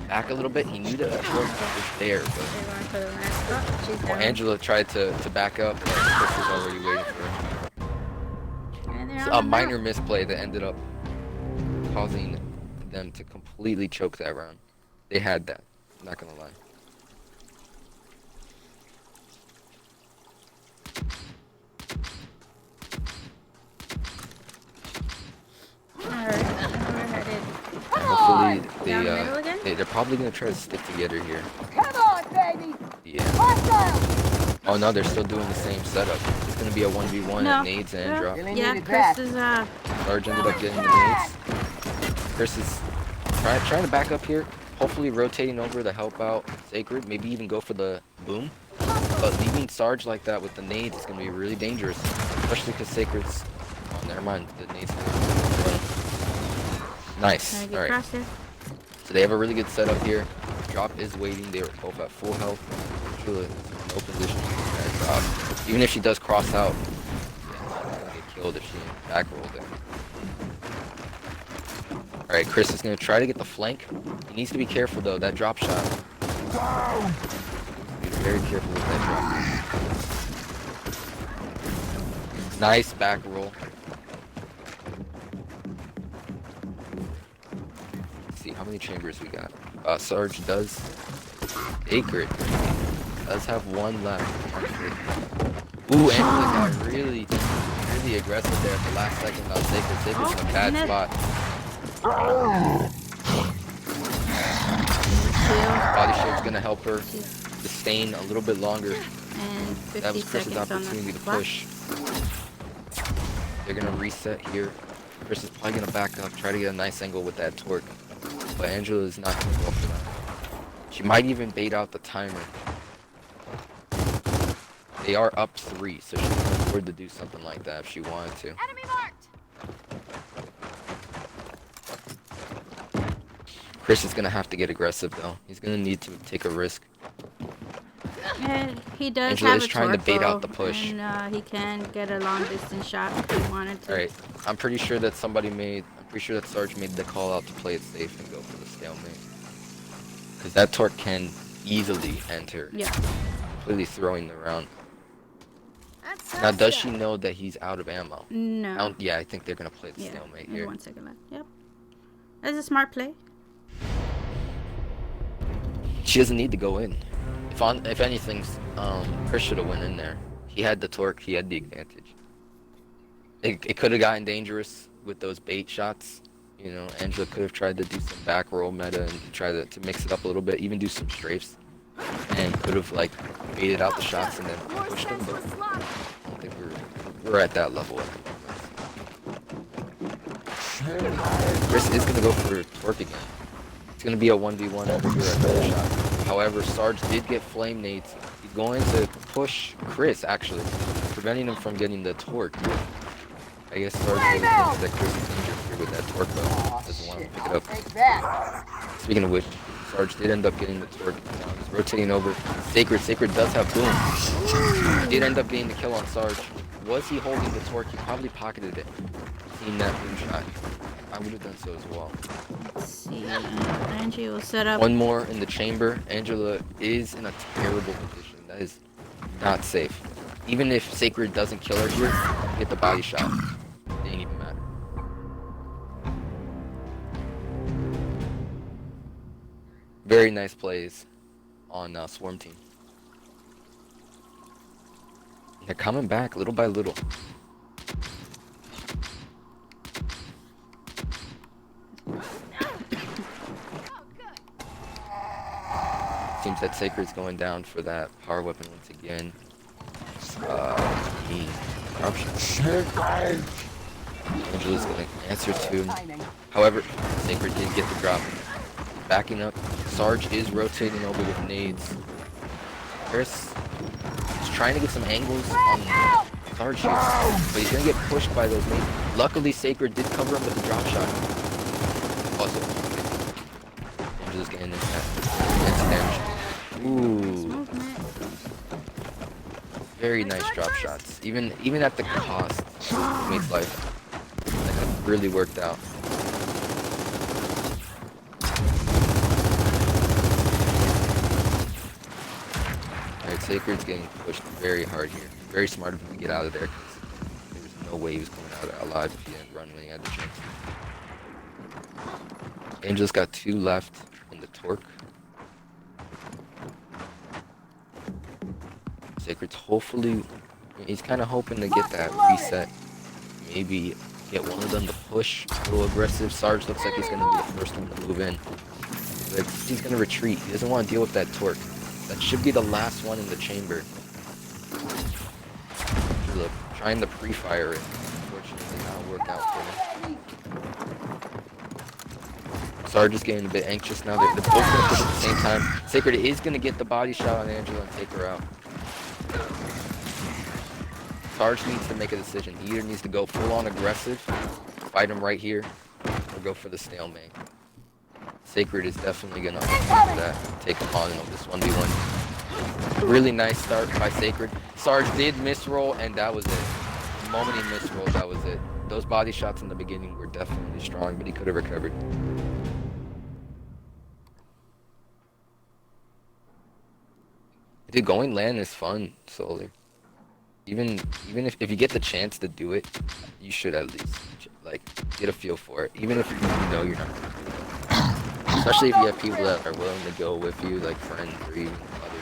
back a little bit. He knew that the torch was there, but They're going for the last. Oh, she's down. Angela tried to back up, but Chris was already waiting for her. And they're It's on a the minor mount. misplay that ended up causing them to completely choke that round. They had that, I'm not gonna lie. Alright, we're headed. Hopefully Down the middle again? they're probably gonna try to stick together here. Come on, baby! Yeah. Hostile! Oh no, they're still doing the same setup. It's gonna be a 1v1 No. at nades and drop. Yeah, Chris is Sarge ended up getting the nades. Chris is trying to back up here. hopefully rotating over to help out Sacred. Maybe even go for the boom. But leaving Sarge like that with the nades is going to be really dangerous. Especially because Sacred's... Oh, never mind. The nades... Nice. Get Alright. across there. So they have a really good setup here. Drop is waiting. They are both at full health. Angela is in no position to get that drop. Even if she does cross out, she's gonna get killed if she back roll there. Alright, Chris is gonna try to get the flank. He needs to be careful though, that drop shot. Be very careful with that drop. Nice back roll. See how many chambers we got. Sarge does. Sacred does have one left. Ooh, Angela got really aggressive there at the last second on Sacred. Sacred's in a bad spot. Body shield's gonna help her sustain a little bit longer. And 50 That was Chris's seconds on opportunity the to clock. push. They're gonna reset here. Chris is probably gonna back up, try to get a nice angle with that torque. But Angela is not gonna go for that. She might even bait out the timer. They are up 3, so she can afford to do something like that if she wanted to. Enemy marked. Chris is gonna have to get aggressive though. He's gonna need to take a risk. And he does Angela have is a trying to bait torque, out the push. and he can get a long distance shot if he wanted to. Alright, I'm pretty sure that I'm pretty sure that Sarge made the call out to play it safe and go for the stalemate. Because that torque can easily enter. Yeah. Completely throwing the round. That's Now, does she know that he's out of ammo? No. Yeah, I think they're gonna play the Yeah. stalemate Only here. 1 second left. Yep. That's a smart play. She doesn't need to go in. If anything, Chris should have went in there. He had the torque. He had the advantage. It could have gotten dangerous with those bait shots. You know, Angela could have tried to do some back roll meta and try to mix it up a little bit, even do some strafes, and could have like baited out the shots and then More pushed them. But senseless slaughter. I don't think we're at that level at the moment. Chris is gonna go for torque again. It's gonna be a 1v1 over here at the shot. However, Sarge did get flame nades. He's going to push Chris, actually, preventing him from getting the torque. I guess Sarge really thinks that Chris is injured with that torque, but doesn't want to pick it up. Speaking of which, Sarge did end up getting the torque. Now he's rotating over. Sacred does have boom. He did end up getting the kill on Sarge. Was he holding the torque? He probably pocketed it. Seeing that boom shot. I would have done so as well. Let's see. Angie will set up. One more in the chamber. Angela is in a terrible position. That is not safe. Even if Sacred doesn't kill her here, get the body shot. It didn't even matter. Very nice plays on Swarm Team. They're coming back little by little. Seems that Sacred's going down for that power weapon once again. Angela's gonna answer to him. However, Sacred did get the drop. Backing up. Sarge is rotating over with nades. Chris is trying to get some angles on Sarge here, but he's gonna get pushed by those nades. Luckily, Sacred did cover him with the drop shot. Also, Angela's getting into damage. Ooh. Very nice drop shots. Even at the cost of mate's life. That have really worked out. Alright, Sacred's getting pushed very hard here. Very smart of him to get out of there because there was no way he was coming out alive if he didn't run when he had the chance. Angela's got 2 left in the torque. Sacred's hopefully, he's kind of hoping to get that reset. Maybe get one of them to push a little aggressive. Sarge looks like he's going to be the first one to move in. But he's going to retreat. He doesn't want to deal with that torque. That should be the last one in the chamber. Look, trying to pre-fire it. Unfortunately, not work out for him. Sarge is getting a bit anxious now. They're both gonna push at the same time. Sacred is gonna get the body shot on Angela and take her out. Sarge needs to make a decision. He either needs to go full on aggressive, fight him right here, or go for the stalemate. Sacred is definitely gonna do that. Take him on in this 1v1. Really nice start by Sacred. Sarge did misroll, and that was it. The moment he misrolled, that was it. Those body shots in the beginning were definitely strong, but he could have recovered. Dude, going land is fun, Solar. Even if you get the chance to do it, you should at least like get a feel for it. Even if you know you're not gonna do it. Especially if you have people that are willing to go with you, like friends or even other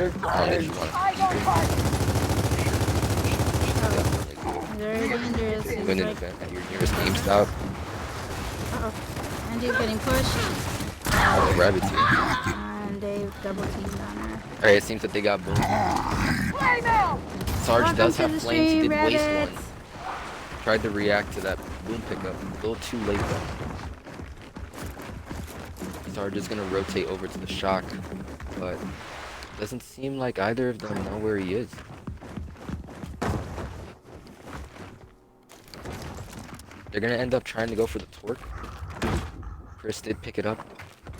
people. That you want to Very dangerous. He's win an like, event at your nearest GameStop. Andy's getting pushed. Oh, Rabbit's here. And they've double teamed on her. Alright, it seems that they got boom. Sarge does have flames. He did waste one. Tried to react to that boom pickup. A little too late though. Sarge is gonna rotate over to the shock, but doesn't seem like either of them know where he is. They're gonna end up trying to go for the torque. Chris did pick it up.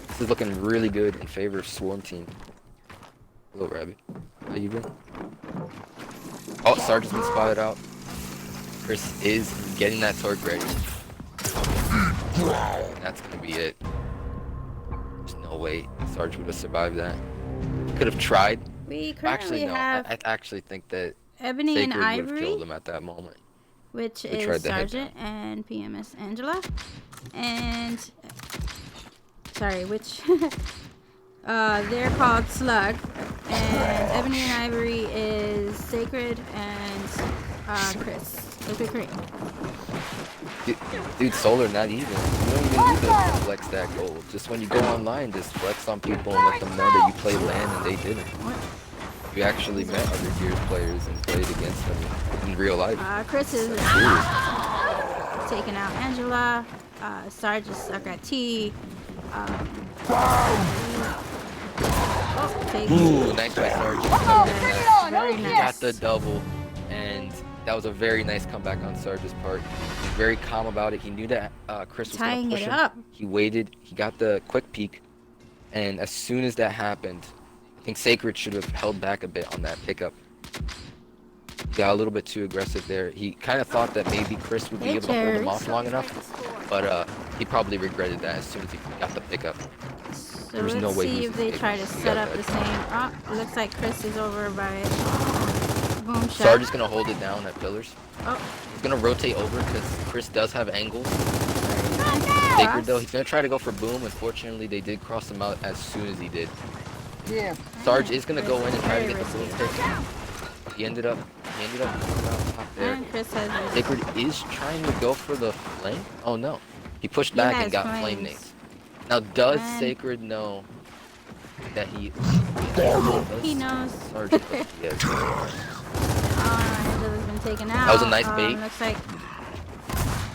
This is looking really good in favor of Swarm Team. Hello, Rabbit. How you been? Oh, Sarge has been spotted out. Chris is getting that torque ready. And that's gonna be it. There's no way Sarge would have survived that. Could have tried. We currently Actually, no. have I actually think that Ebony Sacred and would have Ivory, killed him at that moment. which We is tried to head Sergeant and PMS Angela. And sorry, which they're called Slug. And Ebony and Ivory is Sacred and Chris. Liquid Cream. Dude, Solar, not even. You don't even need to flex that gold. Just when you go online, just flex on people and let them know that you play land and they didn't. You actually met other Gears players and played against them in real life. Chris is taking out Angela. Sarge is stuck at T. Ooh, nice by Sarge. Very He nice. got the double, and that was a very nice comeback on Sarge's part. He was very calm about it. He knew that Chris was going Tying to push it him. up. He waited. He got the quick peek, and as soon as that happened, I think Sacred should have held back a bit on that pickup. He got a little bit too aggressive there. He kind of thought that maybe Chris would be able to hold him off long enough, but he probably regretted that as soon as he got the pickup. So There's let's no way see he if was they able try to to set get up that. the same. Oh, it looks like Chris is over by boom shot. Sarge is going to hold it down at pillars. Oh, He's going to rotate over because Chris does have angles. cross. Sacred though, he's going to try to go for boom. Unfortunately, they did cross him out as soon as he did. Yeah. Sarge is going to go in and try to Very get the boom risky. pick. He ended up coming out top there. And Chris has his. Sacred is trying to go for the flame. Oh no. He pushed He back has and got flames. flame nades. Now does And- Sacred know that he He knows. Sarge yes. Angela's been taken out. That was a nice bait. Looks like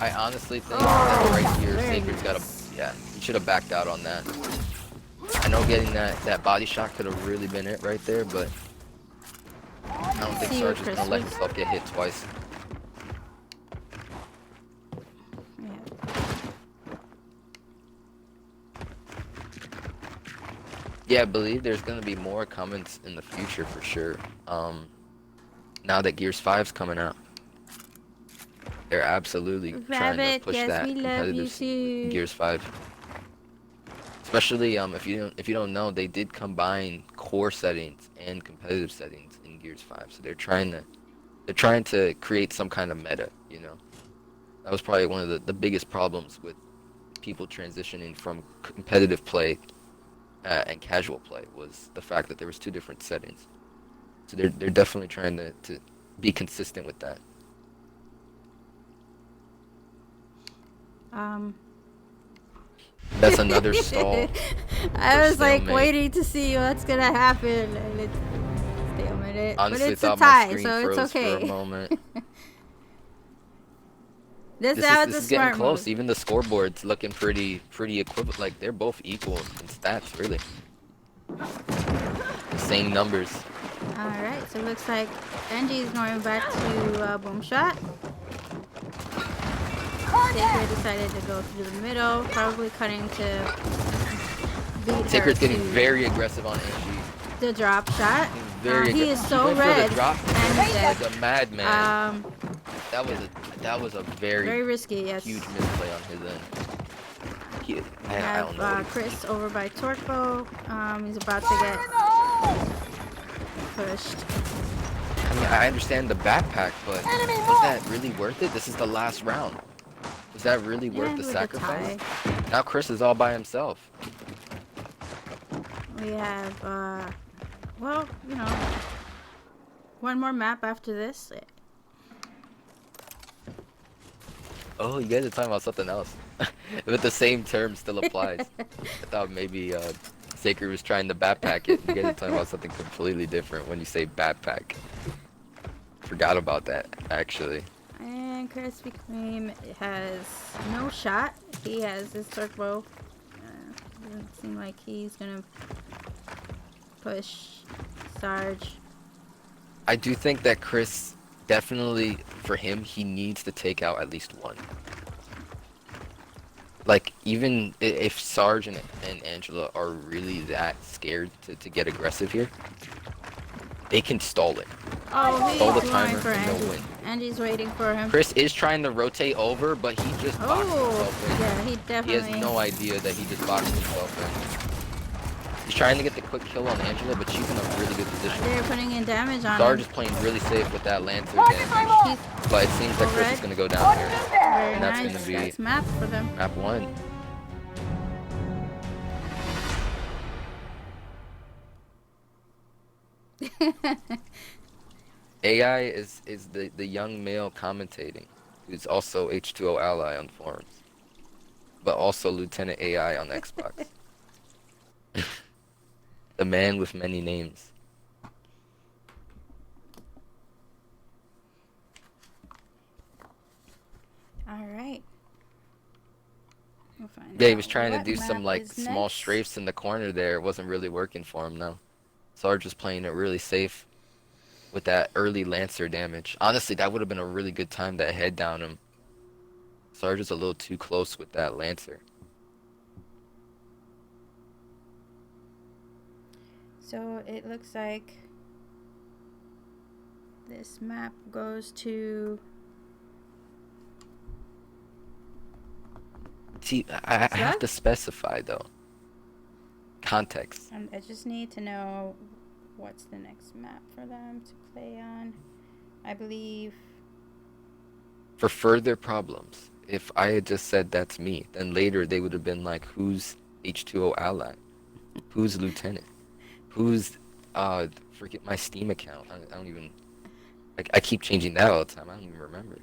I honestly think that right here very Sacred's got nice. he should have backed out on that. I know getting that body shot could have really been it right there, but I don't think See Sarge what is gonna let Chris himself get hit twice. yeah. Yeah, I believe there's gonna be more comments in the future for sure. Now that Gears 5's coming out, they're absolutely trying to Rabbit, push yes, that we love you competitive too. Gears 5. Especially if you don't know, they did combine core settings and competitive settings in Gears 5. So they're trying to create some kind of meta, you know. That was probably one of the biggest problems with people transitioning from competitive play and casual play was the fact that there was two different settings. So they're definitely trying to be consistent with that. That's another stall. I was like stalemate. waiting to see what's gonna happen. And it's stalemate. Honestly, But it's a thought my tie, screen so it's froze for a okay. moment. That This was a is getting smart close. move. Even the scoreboard's looking pretty equivalent. Like they're both equal in stats, really. The same numbers. Alright, so it looks like Angie's going back to boom shot. Sacred decided to go through the middle, probably cutting to beat her Sacred's getting to very aggressive on Angie. the drop shot. Very He is aggressive. so Went for red the drop and he's dead. like a madman. Um, That was a very very risky, yes. huge misplay on his end. We I have don't know. Chris over by Torpo. He's about to get pushed. I mean, I understand the backpack, but was that really worth it? This is the last round. Was that really worth And the with sacrifice? tie, Now Chris is all by himself. we have, well, you know, one more map after this. Oh, you guys are talking about something else. But the same term still applies. I thought maybe Sacred was trying to backpack it. You guys are talking about something completely different when you say backpack. Forgot about that, actually. And Krispy Kreme has no shot. He has his turbo. Doesn't seem like he's gonna push Sarge. I do think that Chris definitely, for him, he needs to take out at least one. Like, even if Sarge and Angela are really that scared to get aggressive here, they can stall it. Oh, Stall the he's timer going for and they'll Angie. win. Angie's waiting for him. Chris is trying to rotate over, but he just boxed Oh, himself in. yeah, he He definitely. has no idea that he just boxed himself in. He's trying to get the quick kill on Angela, but she's in a really good position. They're putting in damage on Sarge him. is playing really safe with that Lancer damage, He's but it seems that Chris is going to go down here. very And that's nice. gonna be- That's map for them. Map 1. AI is the young male commentating, who's also H2O ally on forums, but also Lieutenant AI on Xbox. The man with many names. All right. We'll find Yeah, he out was trying to what do some map like is small next. strafes in the corner there. It wasn't really working for him now. Sarge was playing it really safe with that early Lancer damage. Honestly, that would have been a really good time to head down him. Sarge is a little too close with that Lancer. So it looks like this map goes to See, I have to specify though. Context. I just need to know what's the next map for them to play on. I believe For further problems, if I had just said that's me, then later they would have been like, who's H2O ally? Who's Lieutenant? Who's, forget my Steam account. I don't even, I keep changing that all the time. I don't even remember.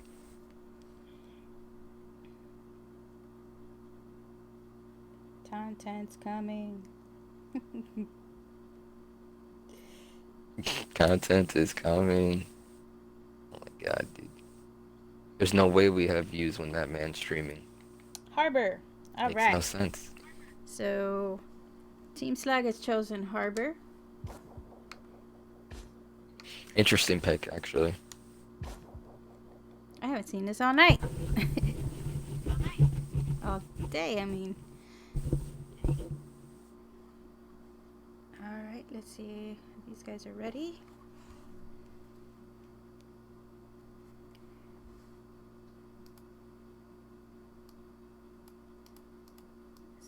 content's coming. Content is coming. Oh my god, dude. There's no way we have views when that man's streaming. Harbor. All Makes right. no sense. So Team Slag has chosen Harbor. Interesting pick, actually. I haven't seen this all night. All day, I mean. Alright, let's see if these guys are ready.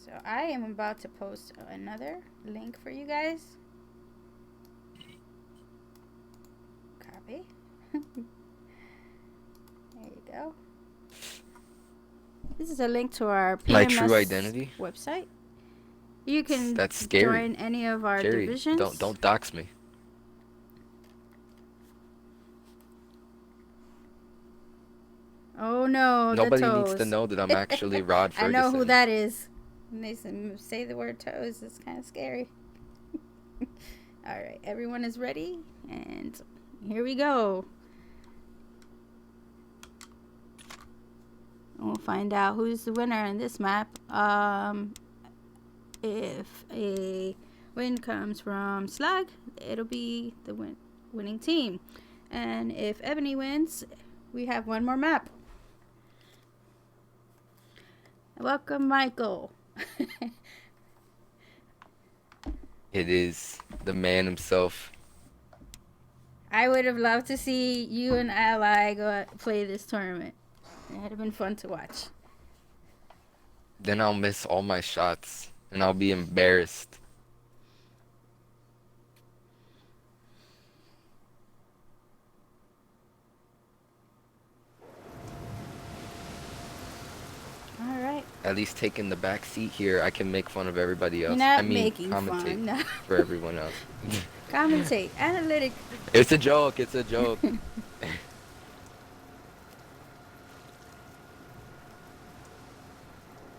So I am about to post another link for you guys. Copy. There you go. This is a link to our PMS My true identity? website. You can That's scary. join any of our Jerry, divisions. don't dox me. Oh no, Nobody the needs to toes. know that I'm actually Rod I Ferguson. know who that is. When they say the word toes, it's kind of scary. All right, everyone is ready, and here we go. we'll find out who's the winner in this map. If a win comes from Slug, it'll be the winning team. And if Ebony wins, we have one more map. Welcome, Michael. It is the man himself. I would have loved to see you and Ally go play this tournament. It would have been fun to watch. Then I'll miss all my shots, and I'll be embarrassed. All right. At least taking the back seat here, I can make fun of everybody else. You're not I mean, making commentate fun. No. for everyone else. Commentate. Analytic. It's a joke. It's a joke.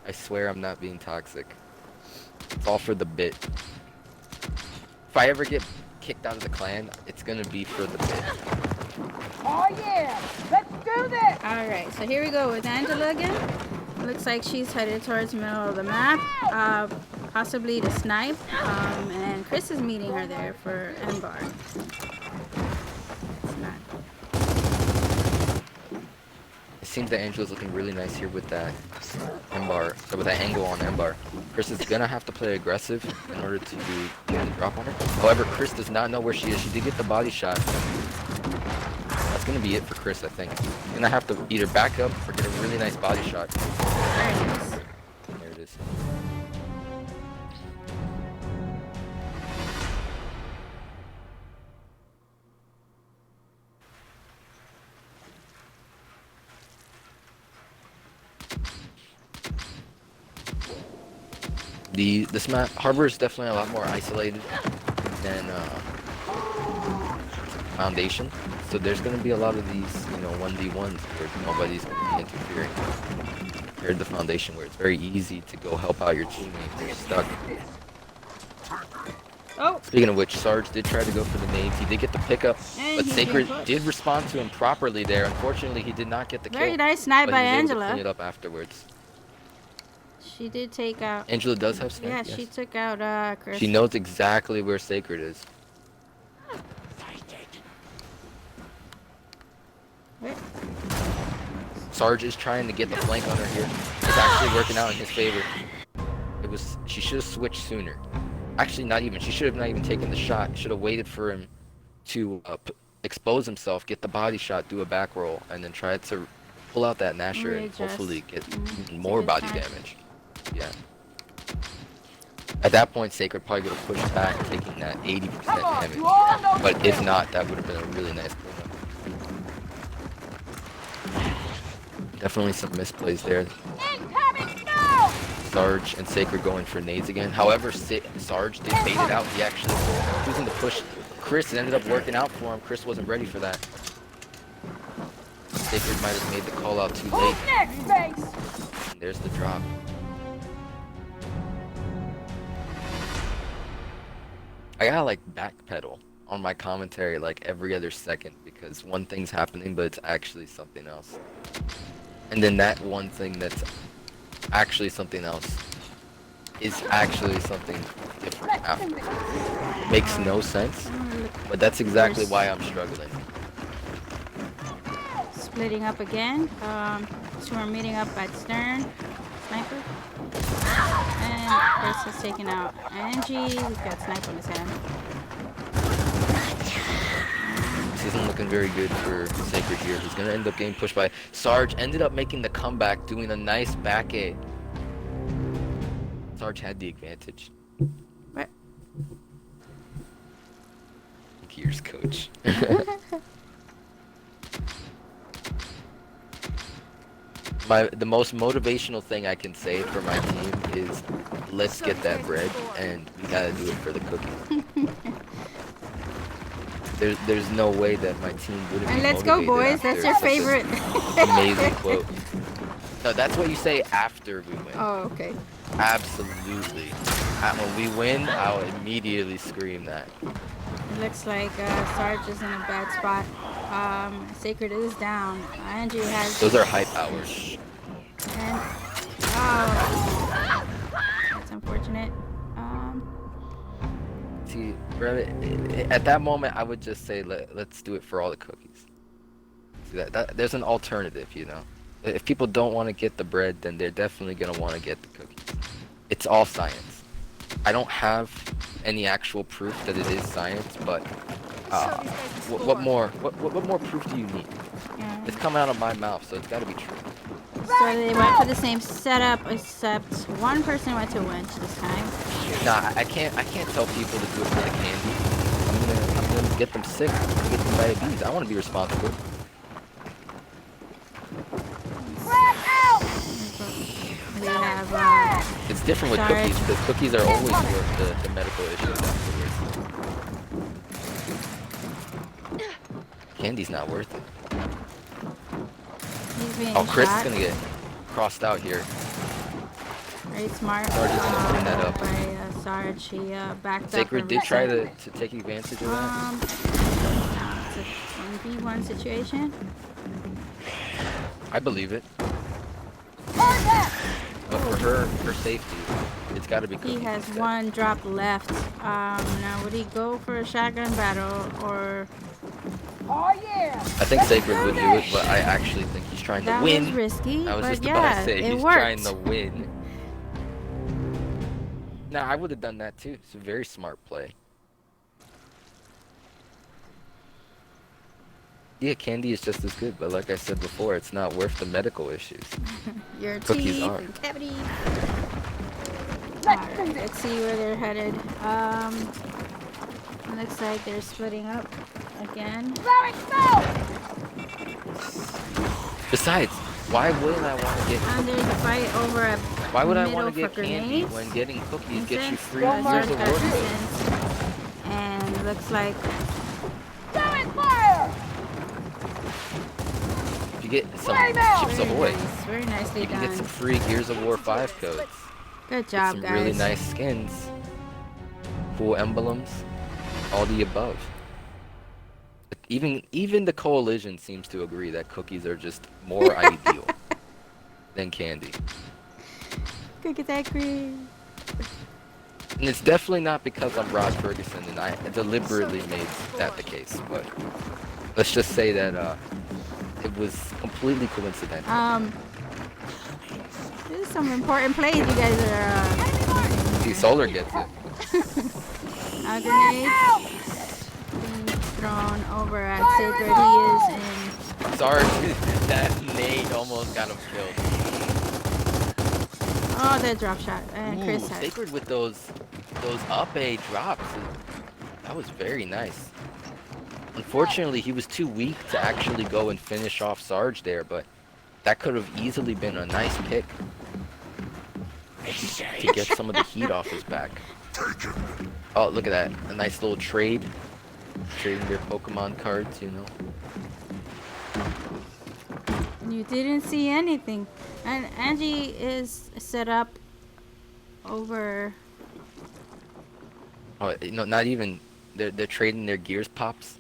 I swear I'm not being toxic. It's all for the bit. If I ever get kicked out of the clan, it's gonna be for the bit. Oh yeah! Let's do this! Alright, so here we go with Angela again. Looks like she's headed towards the middle of the map, possibly to snipe. And Chris is meeting her there for M-bar. It's not. It seems that Angela's looking really nice here with that M-bar, so with that angle on M-bar. Chris is gonna have to play aggressive in order to get the drop on her. However, Chris does not know where she is. She did get the body shot. That's gonna be it for Chris, I think. He's gonna have to either back up or get a really nice body shot. Very nice. There it is. This map Harbor is definitely a lot more isolated than Foundation. So there's gonna be a lot of these, 1v1s where nobody's gonna be interfering. Compared to Foundation, where it's very easy to go help out your teammate when you're stuck. Oh! Speaking of which, Sarge did try to go for the nades. He did get the pickup, And but he's Sacred been pushed. did respond to him properly there. Unfortunately, he did not get the kill. Very nice snipe but by he was able to Angela. clean it up afterwards. She did take out. Angela does have snipe, Yeah, yes. she took out Chris. She knows exactly where Sacred is. Wait. Sarge is trying to get the flank on her here. It's actually working out in his favor. She should have switched sooner. Actually, not even. She should have not even taken the shot. Should have waited for him to expose himself, get the body shot, do a back roll, and then try to pull out that Nasher and Readjust. hopefully get Mhm. even more Take body his time. damage. Yeah. At that point, Sacred probably would have pushed back, taking that 80% Come on, damage. you all know But the if drill. not, that would have been a really nice cleanup. Definitely some misplays there. Incoming! No! Sarge and Sacred going for nades again. However, Sarge did bait it out. He actually was choosing to push Chris. It ended up working out for him. Chris wasn't ready for that. Sacred might have made the call out too late. Who's next, Face? And there's the drop. I gotta like backpedal on my commentary like every other second because one thing's happening but it's actually something else. And then that one thing that's actually something else is actually something different after. Makes no sense, but that's exactly why I'm struggling. Splitting up again. Two are meeting up at Stern. Sniper. And Chris has taken out Angie. He's got snipe on his hand. This isn't looking very good for Sacred here. He's gonna end up getting pushed by Sarge. Ended up making the comeback, doing a nice back A. Sarge had the advantage. What? Gears coach. The most motivational thing I can say for my team is let's get that bread and we gotta do it for the cooking. There's no way that my team wouldn't And be let's go, motivated boys. That's after your such an favorite. amazing quote. No, that's what you say after we win. Oh, okay. Absolutely. When we win, I'll immediately scream that. It looks like Sarge is in a bad spot. Sacred is down. Angie has. Those are hype hours. And oh, that's unfortunate. See, really, at that moment, I would just say let's do it for all the cookies. See that there's an alternative, you know. If people don't want to get the bread, then they're definitely gonna want to get the cookies. It's all science. I don't have any actual proof that it is science, but what more proof do you need? Yeah. It's coming out of my mouth, so it's got to be true. So they went for the same setup, except one person went to winch this time. Nah, I can't tell people to do it for the candy. I'm gonna get them sick, get them diabetes. I want to be responsible. We have It's different with Sorry. cookies because cookies are always worth the medical issues afterwards. Candy's not worth it. he's being Oh, Chris is shot. gonna get crossed out here. Very smart. Sarge is gonna clean that up. By Sarge, he backed Sacred up. did try to take advantage of that. It's a 1v1 situation. I believe it. But for her safety, it's got to be He cookies. has instead. one drop left. Now would he go for a shotgun battle or? Oh yeah! I think Sacred would do it, but I actually think he's trying That to win. was risky, I was but just yeah, about to say it he's worked. trying to win. Nah, I would have done that too. It's a very smart play. Yeah, candy is just as good, but like I said before, it's not worth the medical issues. Your Cookies teeth are. and cavities. Alright, let's see where they're headed. Looks like they're splitting up again. Besides, why wouldn't I want to get? And there's a fight over a Why would I middle want to get for candy grenades. when getting cookies gets you Incense, 3 years Sarge of got work? incense. And looks like If you get some Chips Ahoy, very nicely you can get done. some free Gears of War 5 codes. Good Get job, some guys. really nice skins, cool emblems, all the above. Even the coalition seems to agree that cookies are just more ideal than candy. Cookies and cream. And it's definitely not because I'm Rod Ferguson and I deliberately made that the case, but let's just say that it was completely coincidental. This is some important plays you guys are See, Solar gets it. grenades being thrown over at Sacred. He is in. Sorry, that nade almost got him killed. Oh, the drop shot. And Chris Ooh, has. Sacred with those up A drops. That was very nice. Unfortunately, he was too weak to actually go and finish off Sarge there, but that could have easily been a nice pick to get some of the heat off his back. Oh, look at that. A nice little trade. Trading their Pokemon cards, you know. You didn't see anything. And Angie is set up over. Oh, no, not even. They're trading their Gears pops.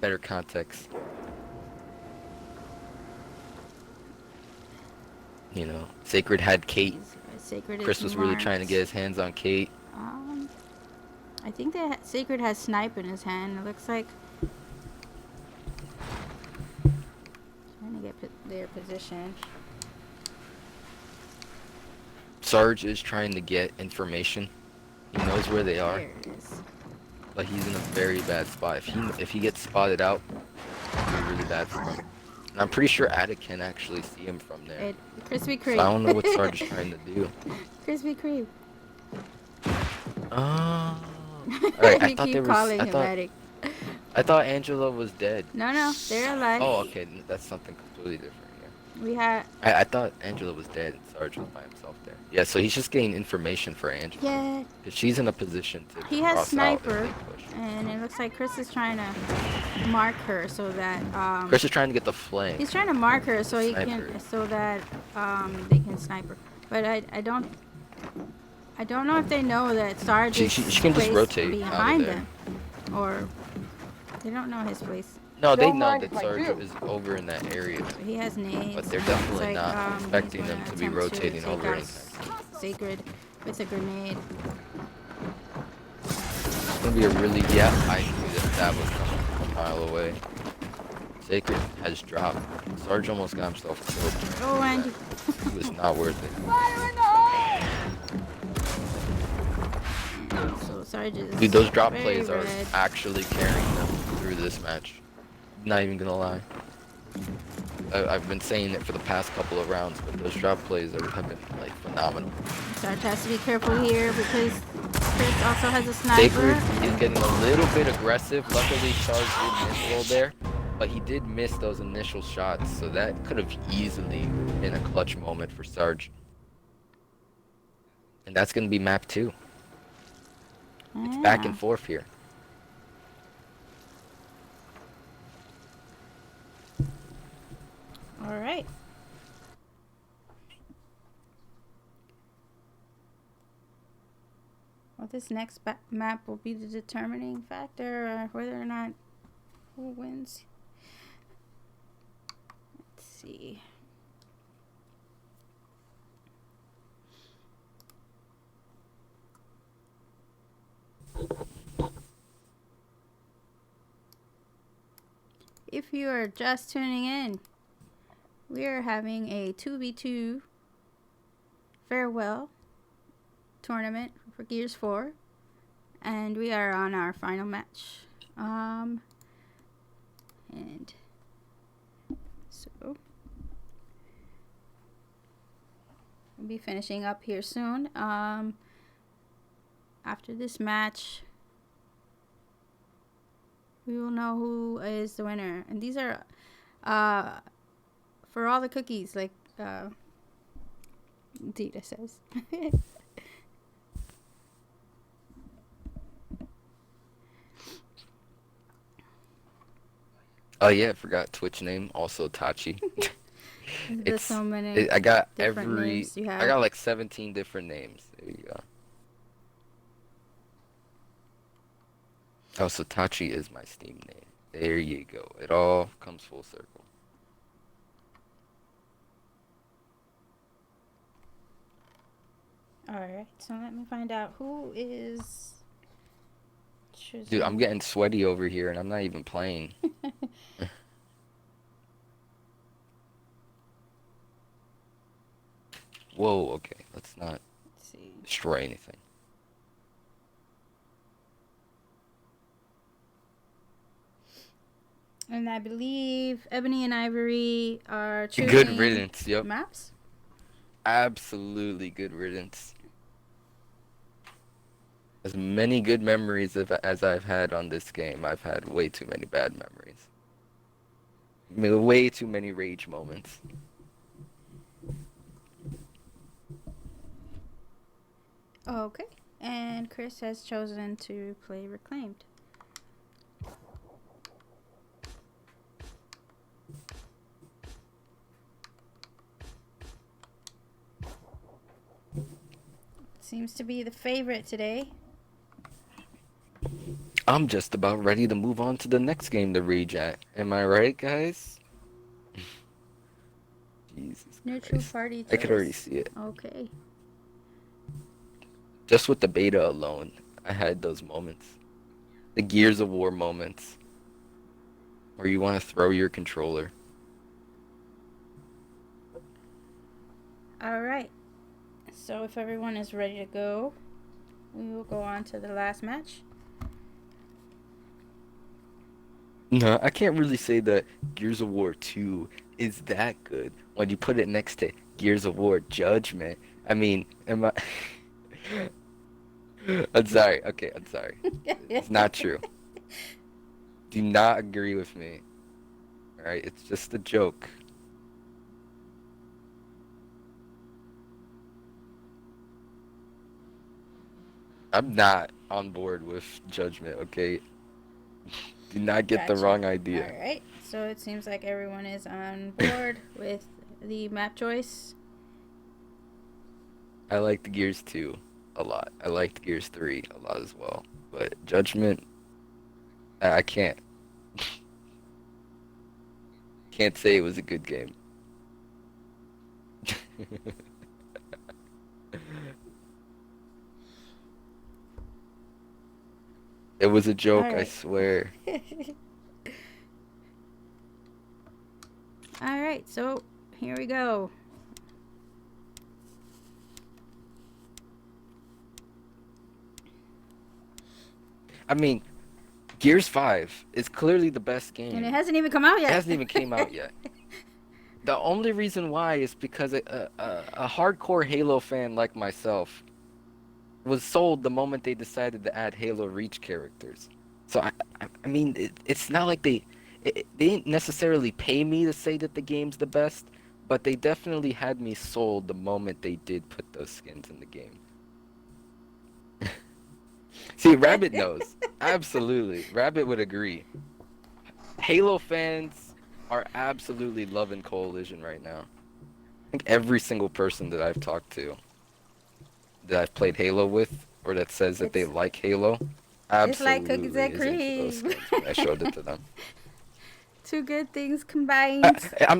Better context. You know, Sacred had Kate. Sacred Chris is was really marked. trying to get his hands on Kate. I think that Sacred has snipe in his hand. It looks like. Trying to get their position. Sarge is trying to get information. He knows where they are, There it is. but he's in a very bad spot. If he gets spotted out, it'll be really bad for him. And I'm pretty sure Attic can actually see him from there. Krispy So Kreme. I don't know what Sarge is trying to do. Krispy Kreme. Oh. Alright, You keep calling him Attic. I thought Angela was dead. No, they're alive. Oh, okay, that's something completely different. Yeah. We had. I thought Angela was dead and Sarge was by himself there. Yeah, so he's just getting information for Angela. Yeah. 'Cause she's in a position to He has cross out if sniper, they push. and it looks like Chris is trying to mark her so that Chris is trying to get the flame. he's trying to mark her so he Sniper. can so that they can snipe her. But I don't know if they know that Sarge She is can just placed rotate out of behind there. them, or they don't know his place. No, they Don't know mind that if I Sarge do. is over in that area, He has nades. but they're Looks definitely like not he's expecting them gonna to be attempt to rotating take over out anytime. Sacred with a grenade. It's gonna be a really, yeah, I knew that was coming a mile away. Sacred has dropped. Sarge almost got himself killed. Oh, and It was not worth it. Fire in the hole! so Sarge is Dude, those drop very plays are red. actually carrying them through this match. Not even gonna lie. I've been saying it for the past couple of rounds, but those drop plays have been like phenomenal. Sarge has to be careful here because Chris also has a Sacred sniper. is getting a little bit aggressive. Luckily, Sarge did miss a little there, but he did miss those initial shots, so that could have easily been a clutch moment for Sarge. And that's gonna be map 2. It's back and Yeah. forth here. All right. Well, this next map will be the determining factor whether or not who wins. Let's see. If you are just tuning in, we are having a 2v2 farewell tournament for Gears 4, and we are on our final match. And so we'll be finishing up here soon. After this match, we will know who is the winner, and these are for all the cookies, like Dita says. Oh yeah, I forgot Twitch name, also Tachi. There's so many I got different names you I have. got like 17 different names. There you go. Oh, so Tachi is my Steam name. There you go. It all comes full circle. Alright, so let me find out who is choosing. Dude, I'm getting sweaty over here and I'm not even playing. Whoa, okay. Let's not Let's see. destroy anything. And I believe Ebony and Ivory are choosing Good riddance, yep. maps. Absolutely good riddance. As many good memories as I've had on this game, I've had way too many bad memories. Way too many rage moments. Okay. And Chris has chosen to play Reclaimed. Seems to be the favorite today. I'm just about ready to move on to the next game to rage at. Am I right, guys? Jesus Neutral Christ. party choice. I could already see it. Okay. Just with the beta alone, I had those moments. The Gears of War moments. Where you want to throw your controller. Alright. So if everyone is ready to go, we will go on to the last match. No, I can't really say that Gears of War 2 is that good when you put it next to Gears of War Judgment. I mean, am I... I'm sorry. Okay, I'm sorry. It's not true. Do not agree with me. Alright, it's just a joke. I'm not on board with Judgment, okay? Do not get the Gotcha. wrong idea. Alright. So it seems like everyone is on board with the map choice. I liked Gears 2 a lot. I liked Gears 3 a lot as well. But Judgment, I can't. Can't say it was a good game. It was a joke, I Alright. swear. Alright, so here we go. I mean, Gears 5 is clearly the best game. And it hasn't even come out yet. It hasn't even came out yet. The only reason why is because a hardcore Halo fan like myself was sold the moment they decided to add Halo Reach characters. So I mean, it's not like they didn't necessarily pay me to say that the game's the best, but they definitely had me sold the moment they did put those skins in the game. See, Rabbit knows. Absolutely. Rabbit would agree. Halo fans are absolutely loving Coalition right now. I think every single person that I've talked to, that I've played Halo with, or that says that they like Halo, It's like absolutely cookies and is into those cream. skins when I showed it to them. Two good things combined. I'm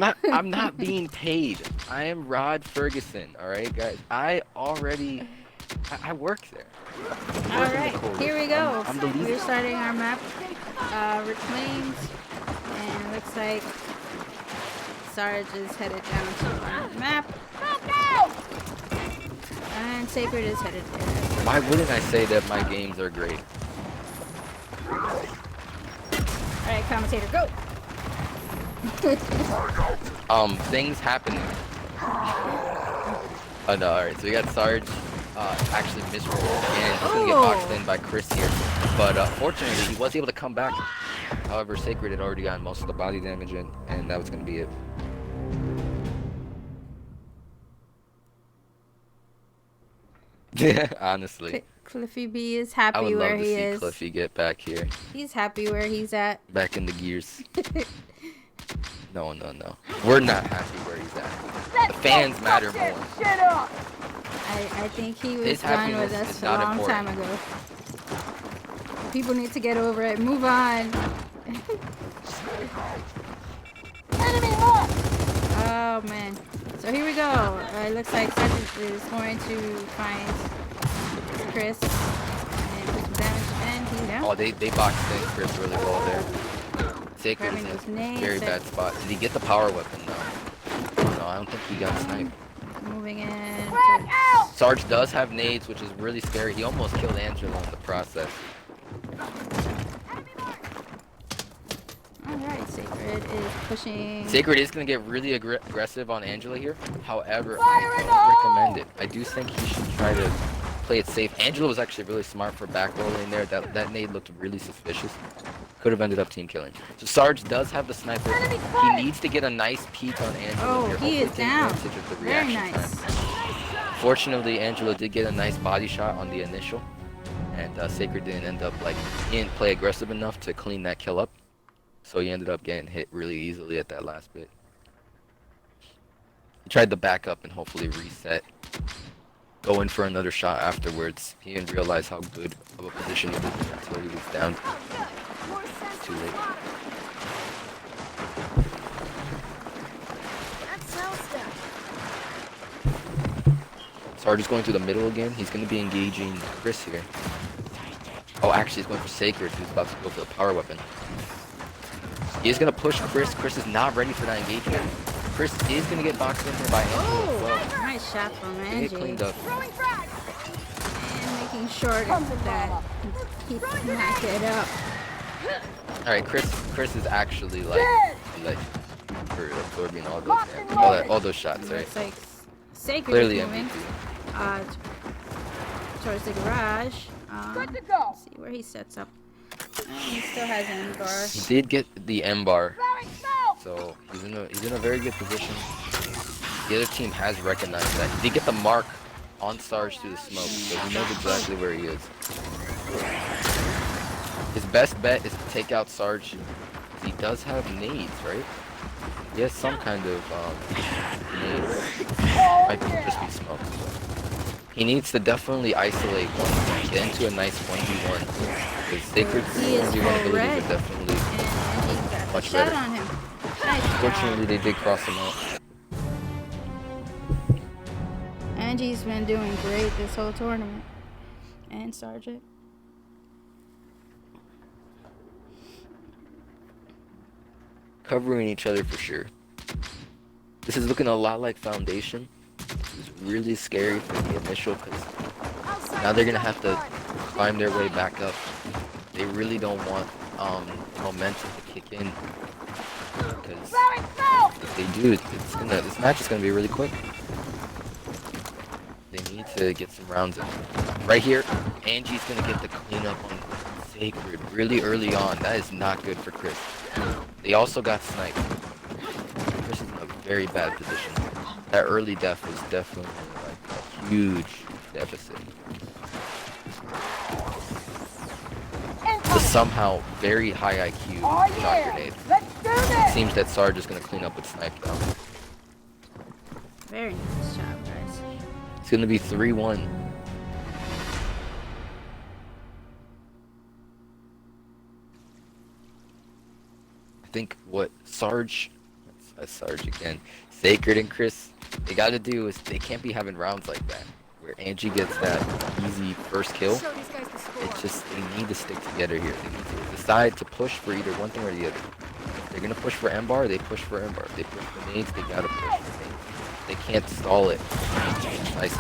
not being paid. I am Rod Ferguson, alright guys. I work there. Alright, here we go. I'm the leader. We're starting our map. Reclaimed. And it looks like Sarge is headed down to our map. And Sacred is headed there. Why wouldn't I say that my games are great? Alright, commentator, go! Things happening. Oh no, alright, so we got Sarge actually misrolled and he's gonna get boxed in by Chris here. But fortunately he was able to come back. However, Sacred had already gotten most of the body damage in, and that was gonna be it. Yeah, honestly. Cliffy B is I happy would love where to he see is. Cliffy get back here. He's happy where he's at. Back in the gears. No. We're not happy where he's at. The fans matter more. I think he was His done with happiness us is a not long important. time ago. People need to get over it. Move on. Oh man. So here we go. It looks like Cedric is going to find Chris and put some damage, and he's down. Oh, they boxed in Chris really well there. Sacred is Grabbing in those a nades. very bad spot. Did he get the power weapon though? No, I don't think he got sniped. Moving in. Sarge does have nades, which is really scary. He almost killed Angela in the process. Alright, Sacred is pushing. Sacred is going to get really aggressive on Angela here. However, I don't recommend it. I do think he should try to play it safe. Angela was actually really smart for back rolling there. That nade looked really suspicious. Could have ended up team killing. So Sarge does have the sniper. He needs to get a nice peek on Angela Oh, here. he Hopefully is take down. advantage of the Very reaction nice. time. Fortunately, Angela did get a nice body shot on the initial. And Sacred didn't end up, he didn't play aggressive enough to clean that kill up. So he ended up getting hit really easily at that last bit. He tried to back up and hopefully reset. Go in for another shot afterwards. He didn't realize how good of a position he was in until he was down. It's too late. Sarge is going through the middle again. He's going to be engaging Chris here. Oh, actually, he's going for Sacred, who's about to go for the power weapon. He is going to push Chris. Chris is not ready for that engagement. Chris is going to get boxed in here by Angela as well. Oh, nice shot from They Angie. get cleaned up. And making sure that he knock it up. Alright, Chris is actually for absorbing all those shots, right? Looks like Sacred Clearly is moving MVP. towards the garage. Good to go. Let's see where he sets up. He still has an bar. He did get the M bar, Throwing smoke. so he's in a very good position. The other team has recognized that. He did get the mark on Sarge through the smoke, so he knows exactly where he is. His best bet is to take out Sarge. He does have nades, right? He has some kind of nades. Might just be smoke. He needs to definitely isolate one, get into a nice 1v1. Because Sacred's He is 1v1 full abilities red. are definitely And he got a much shot better. on him. Nice job. Fortunately, they did cross them out. Angie's been doing great this whole tournament. And Sergeant. Covering each other for sure. This is looking a lot like Foundation. It's really scary for the initial because now they're gonna have to climb their way back up. They really don't want momentum to kick in because if they do, this match is gonna be really quick. They need to get some rounds in. Right here, Angie's gonna get the cleanup on Sacred really early on. That is not good for Chris. They also got sniped. Chris is in a very bad position. That early death was definitely like a huge deficit. The somehow very high IQ shot grenade. It seems that Sarge is gonna clean up with snipe now. Very nice job, guys. It's gonna be 3-1. I think what Sarge again, Sacred and Chris, they gotta do is they can't be having rounds like that where Angie gets that easy first kill. Show these guys the score. It's just they need to stick together here. They need to decide to push for either one thing or the other. If they're gonna push for M-bar, they push for M-bar. If they push for nades, they gotta push for nades. They can't stall it. Nice.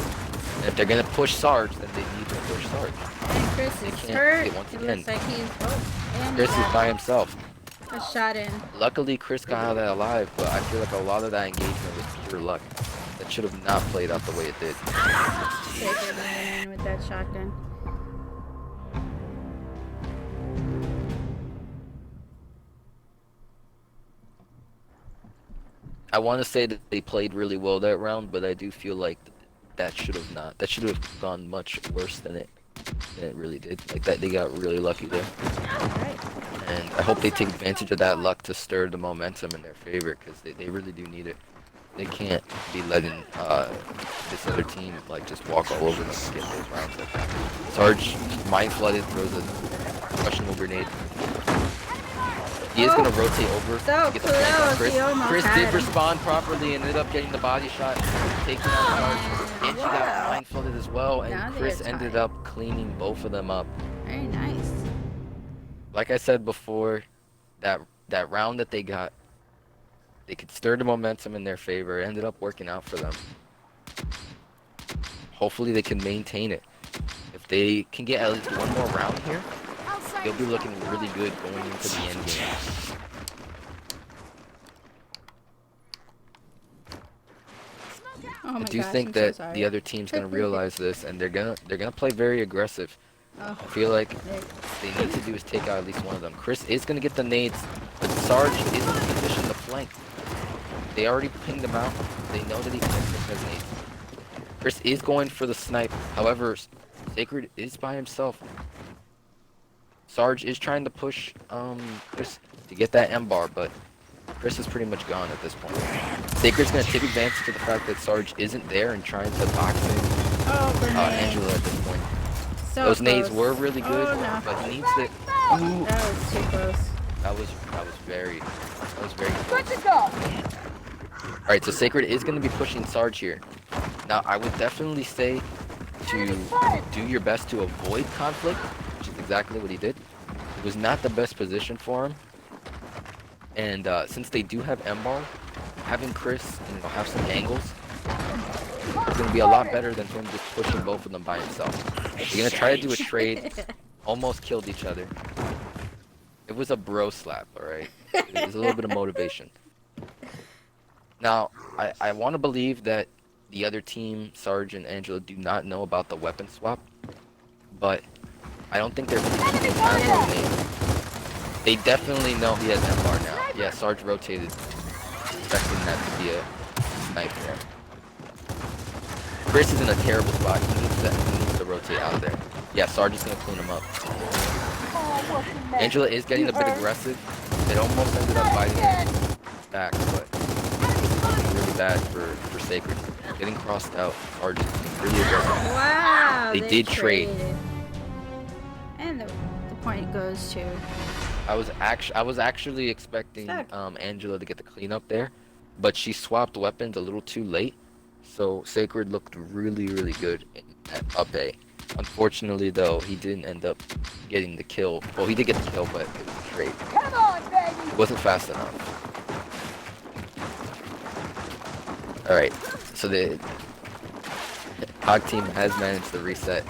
And if they're gonna push Sarge, then they need to push Sarge. And Chris They is can't- hurt. once It again, looks like he's and Chris is by himself. a shot in. Luckily, Chris got out of that alive, but I feel like a lot of that engagement was pure luck. That should have not played out the way it did. Sacred went in with that shotgun. I want to say that they played really well that round, but I do feel like that should have gone much worse than it really did. Like that, they got really lucky there. And I hope they take advantage of that luck to stir the momentum in their favor, because they really do need it. They can't be letting this other team like just walk all over them and get those rounds like that. Sarge, mind flooded, throws a questionable grenade. He is gonna rotate over So to get the flank on close, Chris. he almost Chris had did him. respond properly and ended up getting the body shot, taking out Sarge. And she got Wow. mind flooded as well, Now and they're Chris ended tied. up cleaning both of them up. Very nice. Like I said before, that round that they got, they could stir the momentum in their favor. It ended up working out for them. Hopefully they can maintain it. If they can get at least one more round here, they'll be looking really good going into the end game. Oh my I do gosh, think I'm so that sorry. the other team's gonna realize this, and they're gonna play very aggressive. Oh, I feel like they need to do is take out at least one of them. Chris is gonna get the nades, but Sarge is in position to flank. They already pinged him out. They know that he has nades. Chris is going for the snipe. However, Sacred is by himself. Sarge is trying to push Chris to get that M-bar, but Chris is pretty much gone at this point. Sacred's gonna take advantage of the fact that Sarge isn't there and trying to box in oh grenade. Angela at this point. So Those nades close. were really good, Oh, no. but he needs to. Ooh, That was too close. that was very Good to go. All right. So Sacred is going to be pushing Sarge here. Now I would definitely say to do your best to avoid conflict, which is exactly what he did. It was not the best position for him, and since they do have M-bar, having Chris have some angles, it's going to be a lot better than him just pushing both of them by himself. They're going to try to do a trade. Almost killed each other. It was a bro slap, alright? It was a little bit of motivation. Now, I want to believe that the other team, Sarge and Angela, do not know about the weapon swap. But I don't think they're really keeping tabs on me. They definitely know he has M-bar now. Yeah, Sarge rotated, expecting that to be a snipe there. Chris is in a terrible spot. He needs to rotate out of there. Yeah, Sarge is going to clean him up. Angela is getting a bit aggressive. It almost ended up biting her back, but it's really bad for Sacred. Getting crossed out. Sarge is really aggressive. Wow. They did trade. traded. And the point goes to I was actually expecting Stuck. Angela to get the cleanup there, but she swapped weapons a little too late, so Sacred looked really good at up A. Unfortunately, though, he didn't end up getting the kill. Well, he did get the kill, but it was a trade. Come on, baby! It wasn't fast enough. All right, so the Hog team has managed to reset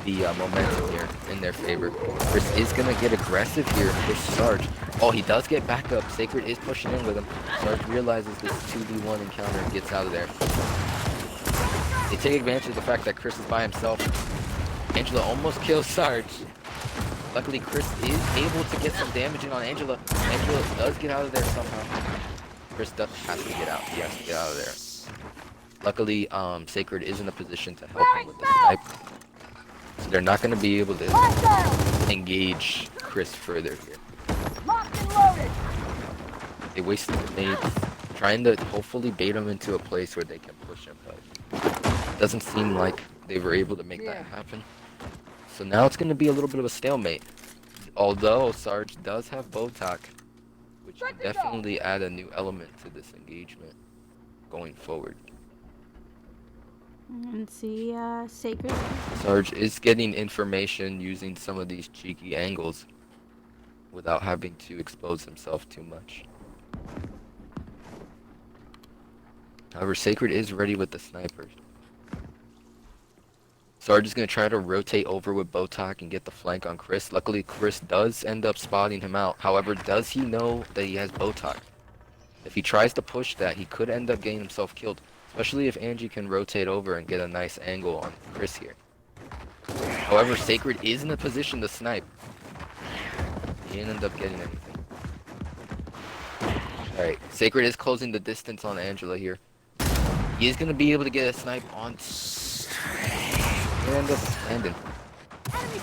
the momentum here in their favor. Chris is gonna get aggressive here and push Sarge. Oh, he does get back up. Sacred is pushing in with him. Sarge realizes this 2v1 encounter and gets out of there. They take advantage of the fact that Chris is by himself. Angela almost kills Sarge. Luckily, Chris is able to get some damage in on Angela. Angela does get out of there somehow. Chris has to get out. He has to get out of there. Luckily, Sacred is in a position to help him with the snipe. So they're not going to be able to engage Chris further here. Locked and loaded! They wasted the nades, trying to hopefully bait him into a place where they can push him, but it doesn't seem like they were able to make that happen. So now it's going to be a little bit of a stalemate. Although Sarge does have Botak, which can definitely add a new element to this engagement going forward. And see, Sacred. Sarge is getting information using some of these cheeky angles without having to expose himself too much. However, Sacred is ready with the snipers. Sarge is going to try to rotate over with Botak and get the flank on Chris. Luckily, Chris does end up spotting him out. However, does he know that he has Botak? If he tries to push that, he could end up getting himself killed. Especially if Angie can rotate over and get a nice angle on Chris here. However, Sacred is in a position to snipe. He didn't end up getting anything. Alright, Sacred is closing the distance on Angela here. He is going to be able to get a snipe on... He end up landing.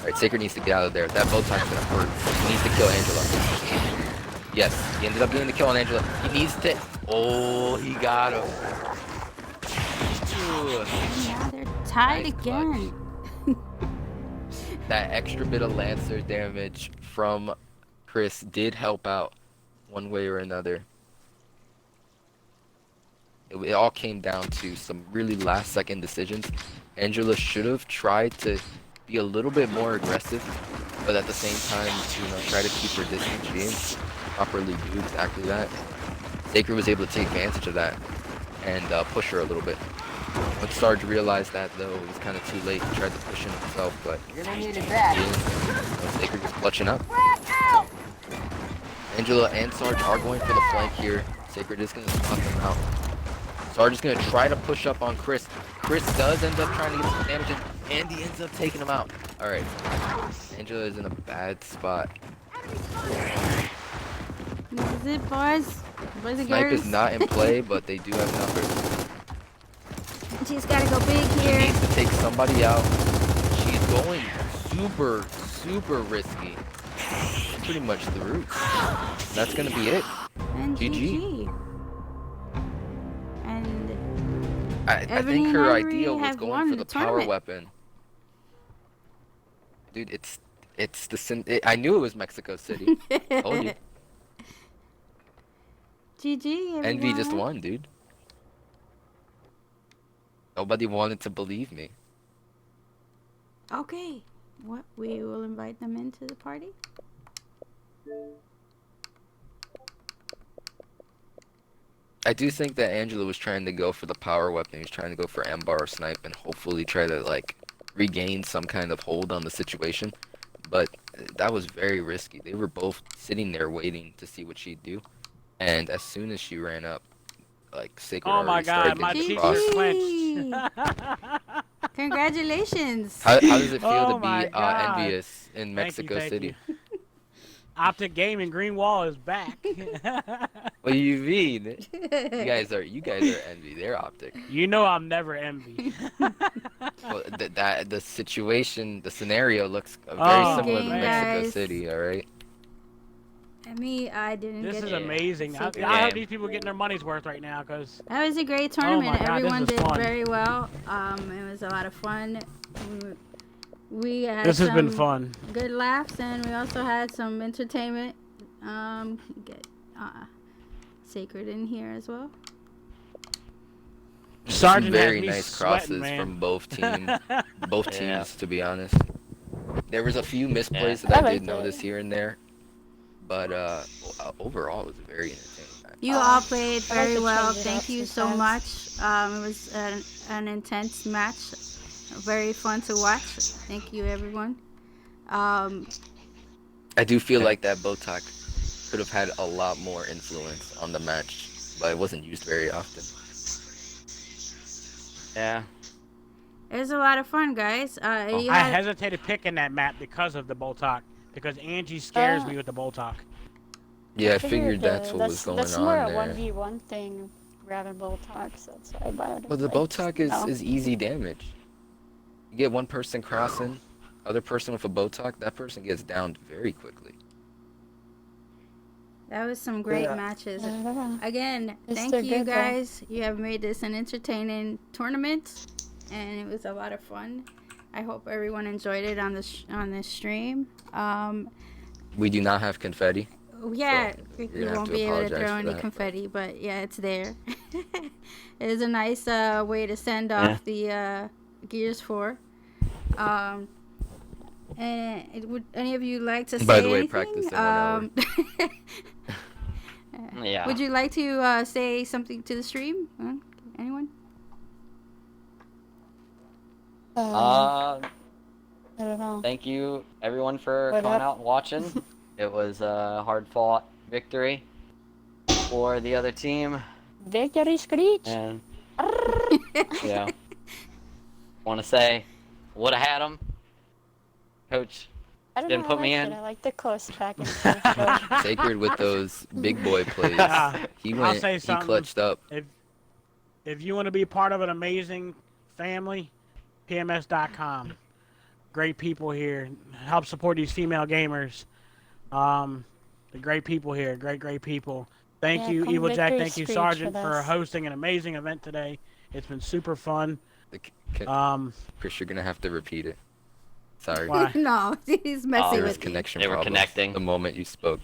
Alright, Sacred needs to get out of there. That Botak's going to hurt. He needs to kill Angela. Yes, he ended up getting the kill on Angela. He needs to... Oh, he got him. Yeah, they're tied Nice again. That extra bit of Lancer damage from Chris did help out one way or another. It all came down to some really last second decisions. Angela should have tried to be a little bit more aggressive, but at the same time, try to keep her distance. She didn't properly do exactly that. Sacred was able to take advantage of that and push her a little bit. Once Sarge realized that, though, it was kind of too late. He tried to push in himself, but You're gonna need it back. Sacred was clutching up. Angela and Sarge are going for the flank here. Sacred is going to spot them out. Sarge is going to try to push up on Chris. Chris does end up trying to get some damage in, and he ends up taking him out. Alright. Angela is in a bad spot. This is it, boys. Boys and Snipe girls. is not in play, but they do have numbers. She's got to go big She here. needs to take somebody out. She's going super risky. She's pretty much through. That's going to be it. And GG. GG. And I Ebony think and her Ivory idea was have going won for the the power tournament. weapon. Dude, I knew it was Mexico City. Told you. GG, everyone. Envy just won, dude. Nobody wanted to believe me. Okay. What? We will invite them into the party? I do think that Angela was trying to go for the power weapon. He was trying to go for Ambar or Snipe and hopefully try to, like, regain some kind of hold on the situation. But that was very risky. They were both sitting there waiting to see what she'd do. And as soon as she ran up, like, Sacred Oh my already started god, my getting cheeks crossed. clenched. Congratulations. How does it feel Oh to my be God. envious in Mexico Thank City? you. Optic Gaming Green Wall is back. What do you mean? You guys are envy. They're optic. You know I'm never envy. Well, the situation, the scenario looks very Oh, similar to Game, Mexico guys. City. All right. And me, I didn't This get is it. amazing. I Secret. hope Game. these people getting their money's worth right now, cause That was a great Oh my tournament. God, this Everyone was did fun. very well. It was a lot of fun. We had This has been some fun. good laughs, and we also had some entertainment. Get Sacred in here as well. Some Sergeant has very me nice sweating, crosses man. from both teams. Both Yeah. teams, to be honest. There was a few misplays Yeah. that I I did liked it. notice here and there, but overall, it was a very entertaining match. You all played I like very to well. change it Thank up you so much. sometimes. It was an intense match. Very fun to watch. Thank you, everyone. Um, I do feel like that Botox could have had a lot more influence on the match, but it wasn't used very often. Yeah. it was a lot of fun, guys. You I had, hesitated picking that map because of the Boltok. Because Angie scares Uh, me with the Boltok. Yeah, I figured that's what was that's going that's more on a there. 1v1 thing rather than Botox. That's why I buy it. Well, the like, Botox no. is easy damage. You get one person crossing, other person with a Botox, that person gets downed very quickly. that was some great Yeah. matches. I don't know. Again, It's thank still you good, though. guys. You have made this an entertaining tournament, and it was a lot of fun. I hope everyone enjoyed it on this stream. We do not have confetti. Yeah, you're you gonna have won't to be able to apologize throw for any that. confetti, but yeah, it's there. It is a nice way to send Yeah. off the Gears 4. Would any of you like to say By the way, anything? practice in 1 hour. Yeah. Would you like to say something to the stream? Anyone? I don't know. Thank you everyone for What coming up? out and watching. It was a hard-fought victory for the other team, Victory screech. and want to say, would have had them. Coach I don't didn't know. put I me liked in. it. I like the close back and forth. Sacred with those big boy plays. He I'll went, say he something. clutched up. If you want to be part of an amazing family, PMS.com. Great people here. Help support these female gamers. The great people here. Great people. Thank Yeah, you, come Evil Jack. Victory Thank you, Screech Sergeant, with for us. hosting an amazing event today. It's been super fun. Chris, you're gonna have to repeat it. Sorry. Why? No, he's messing There with was you. connection They were problems connecting. the moment you spoke.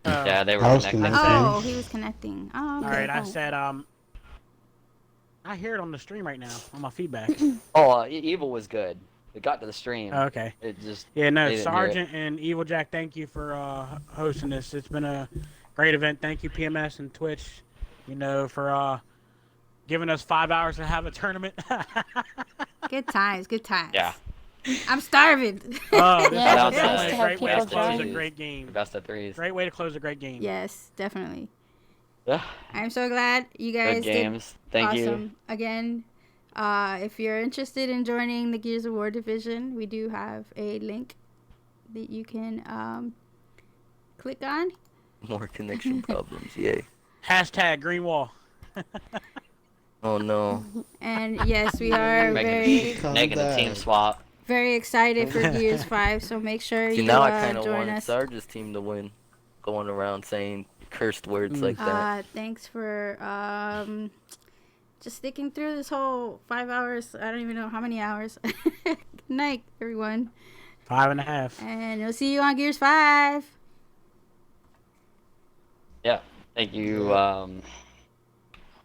Yeah, they were I was connecting. connecting. Oh, he was connecting. Oh, okay. All right, I Oh. said, I hear it on the stream right now on my feedback. Oh, Evil was good. It got to the stream. Okay. It just Yeah, no, They didn't hear it. Sergeant and Evil Jack, thank you for hosting this. It's been a great event. Thank you, PMS and Twitch, for giving us 5 hours to have a tournament. Good times. Good times. Yeah. I'm starving. Oh, this Yeah, is it's nice definitely to a have great way to people close a join. great game. best of threes. Great way to close a great game. Yes, definitely. Yeah. I'm so glad you guys Good games. Thank did you. awesome. Again, if you're interested in joining the Gears of War division, we do have a link that you can click on. More connection problems. Yay. Hashtag Green Wall. Oh no. And yes, we are Making- very, Making a team swap. very excited for Gears 5. So make sure See, you now I kind of join want us. Sarge's team to win. Going around saying cursed words like that. Thanks for just sticking through this whole 5 hours. I don't even know how many hours. Good night, everyone. 5.5. And we'll see you on Gears 5. Yeah. Thank you.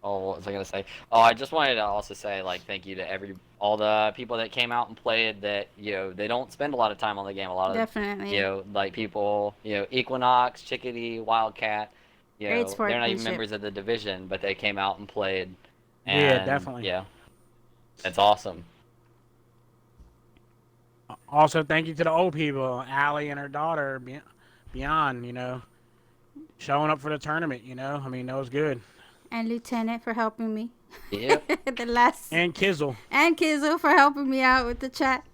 What was I gonna say? Oh, I just wanted to also say thank you to all the people that came out and played. That they don't spend a lot of time on the game. A lot of Definitely. people Equinox, Chickadee, Wildcat. Great They're not even sportsmanship. members of the division, but they came out and played. And, Yeah, definitely. Yeah, that's awesome. Also, thank you to the old people, Allie and her daughter, Beyond, showing up for the tournament, I mean, that was good. And Lieutenant for helping me. Yep. The last. And Kizzle. And Kizzle for helping me out with the chat.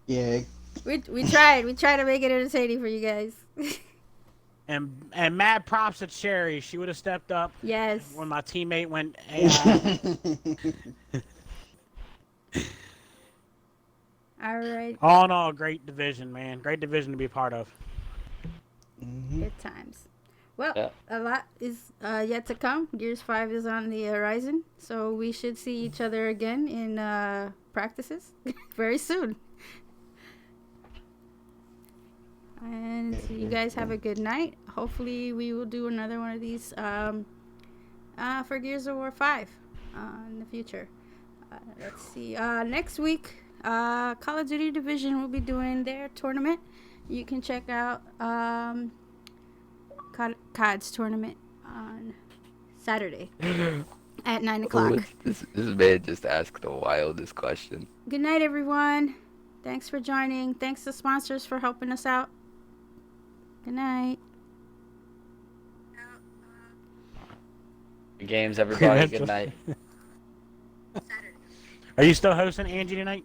Yeah, We tried. We tried to make it entertaining for you guys. And mad props to Cherry. She would have stepped up Yes. when my teammate went AI. All right. All in all, great division, man. Great division to be part of. Good times. Well, Yeah. a lot is yet to come. Gears 5 is on the horizon. So we should see each other again in practices very soon. And you guys have a good night. Hopefully, we will do another one of these for Gears of War 5 in the future. Let's see. Next week, Call of Duty Division will be doing their tournament. You can check out COD's tournament on Saturday at 9 o'clock. This man just asked the wildest question. Good night, everyone. Thanks for joining. Thanks to sponsors for helping us out. Good night. Good games, everybody. Good night. Are you still hosting Angie tonight?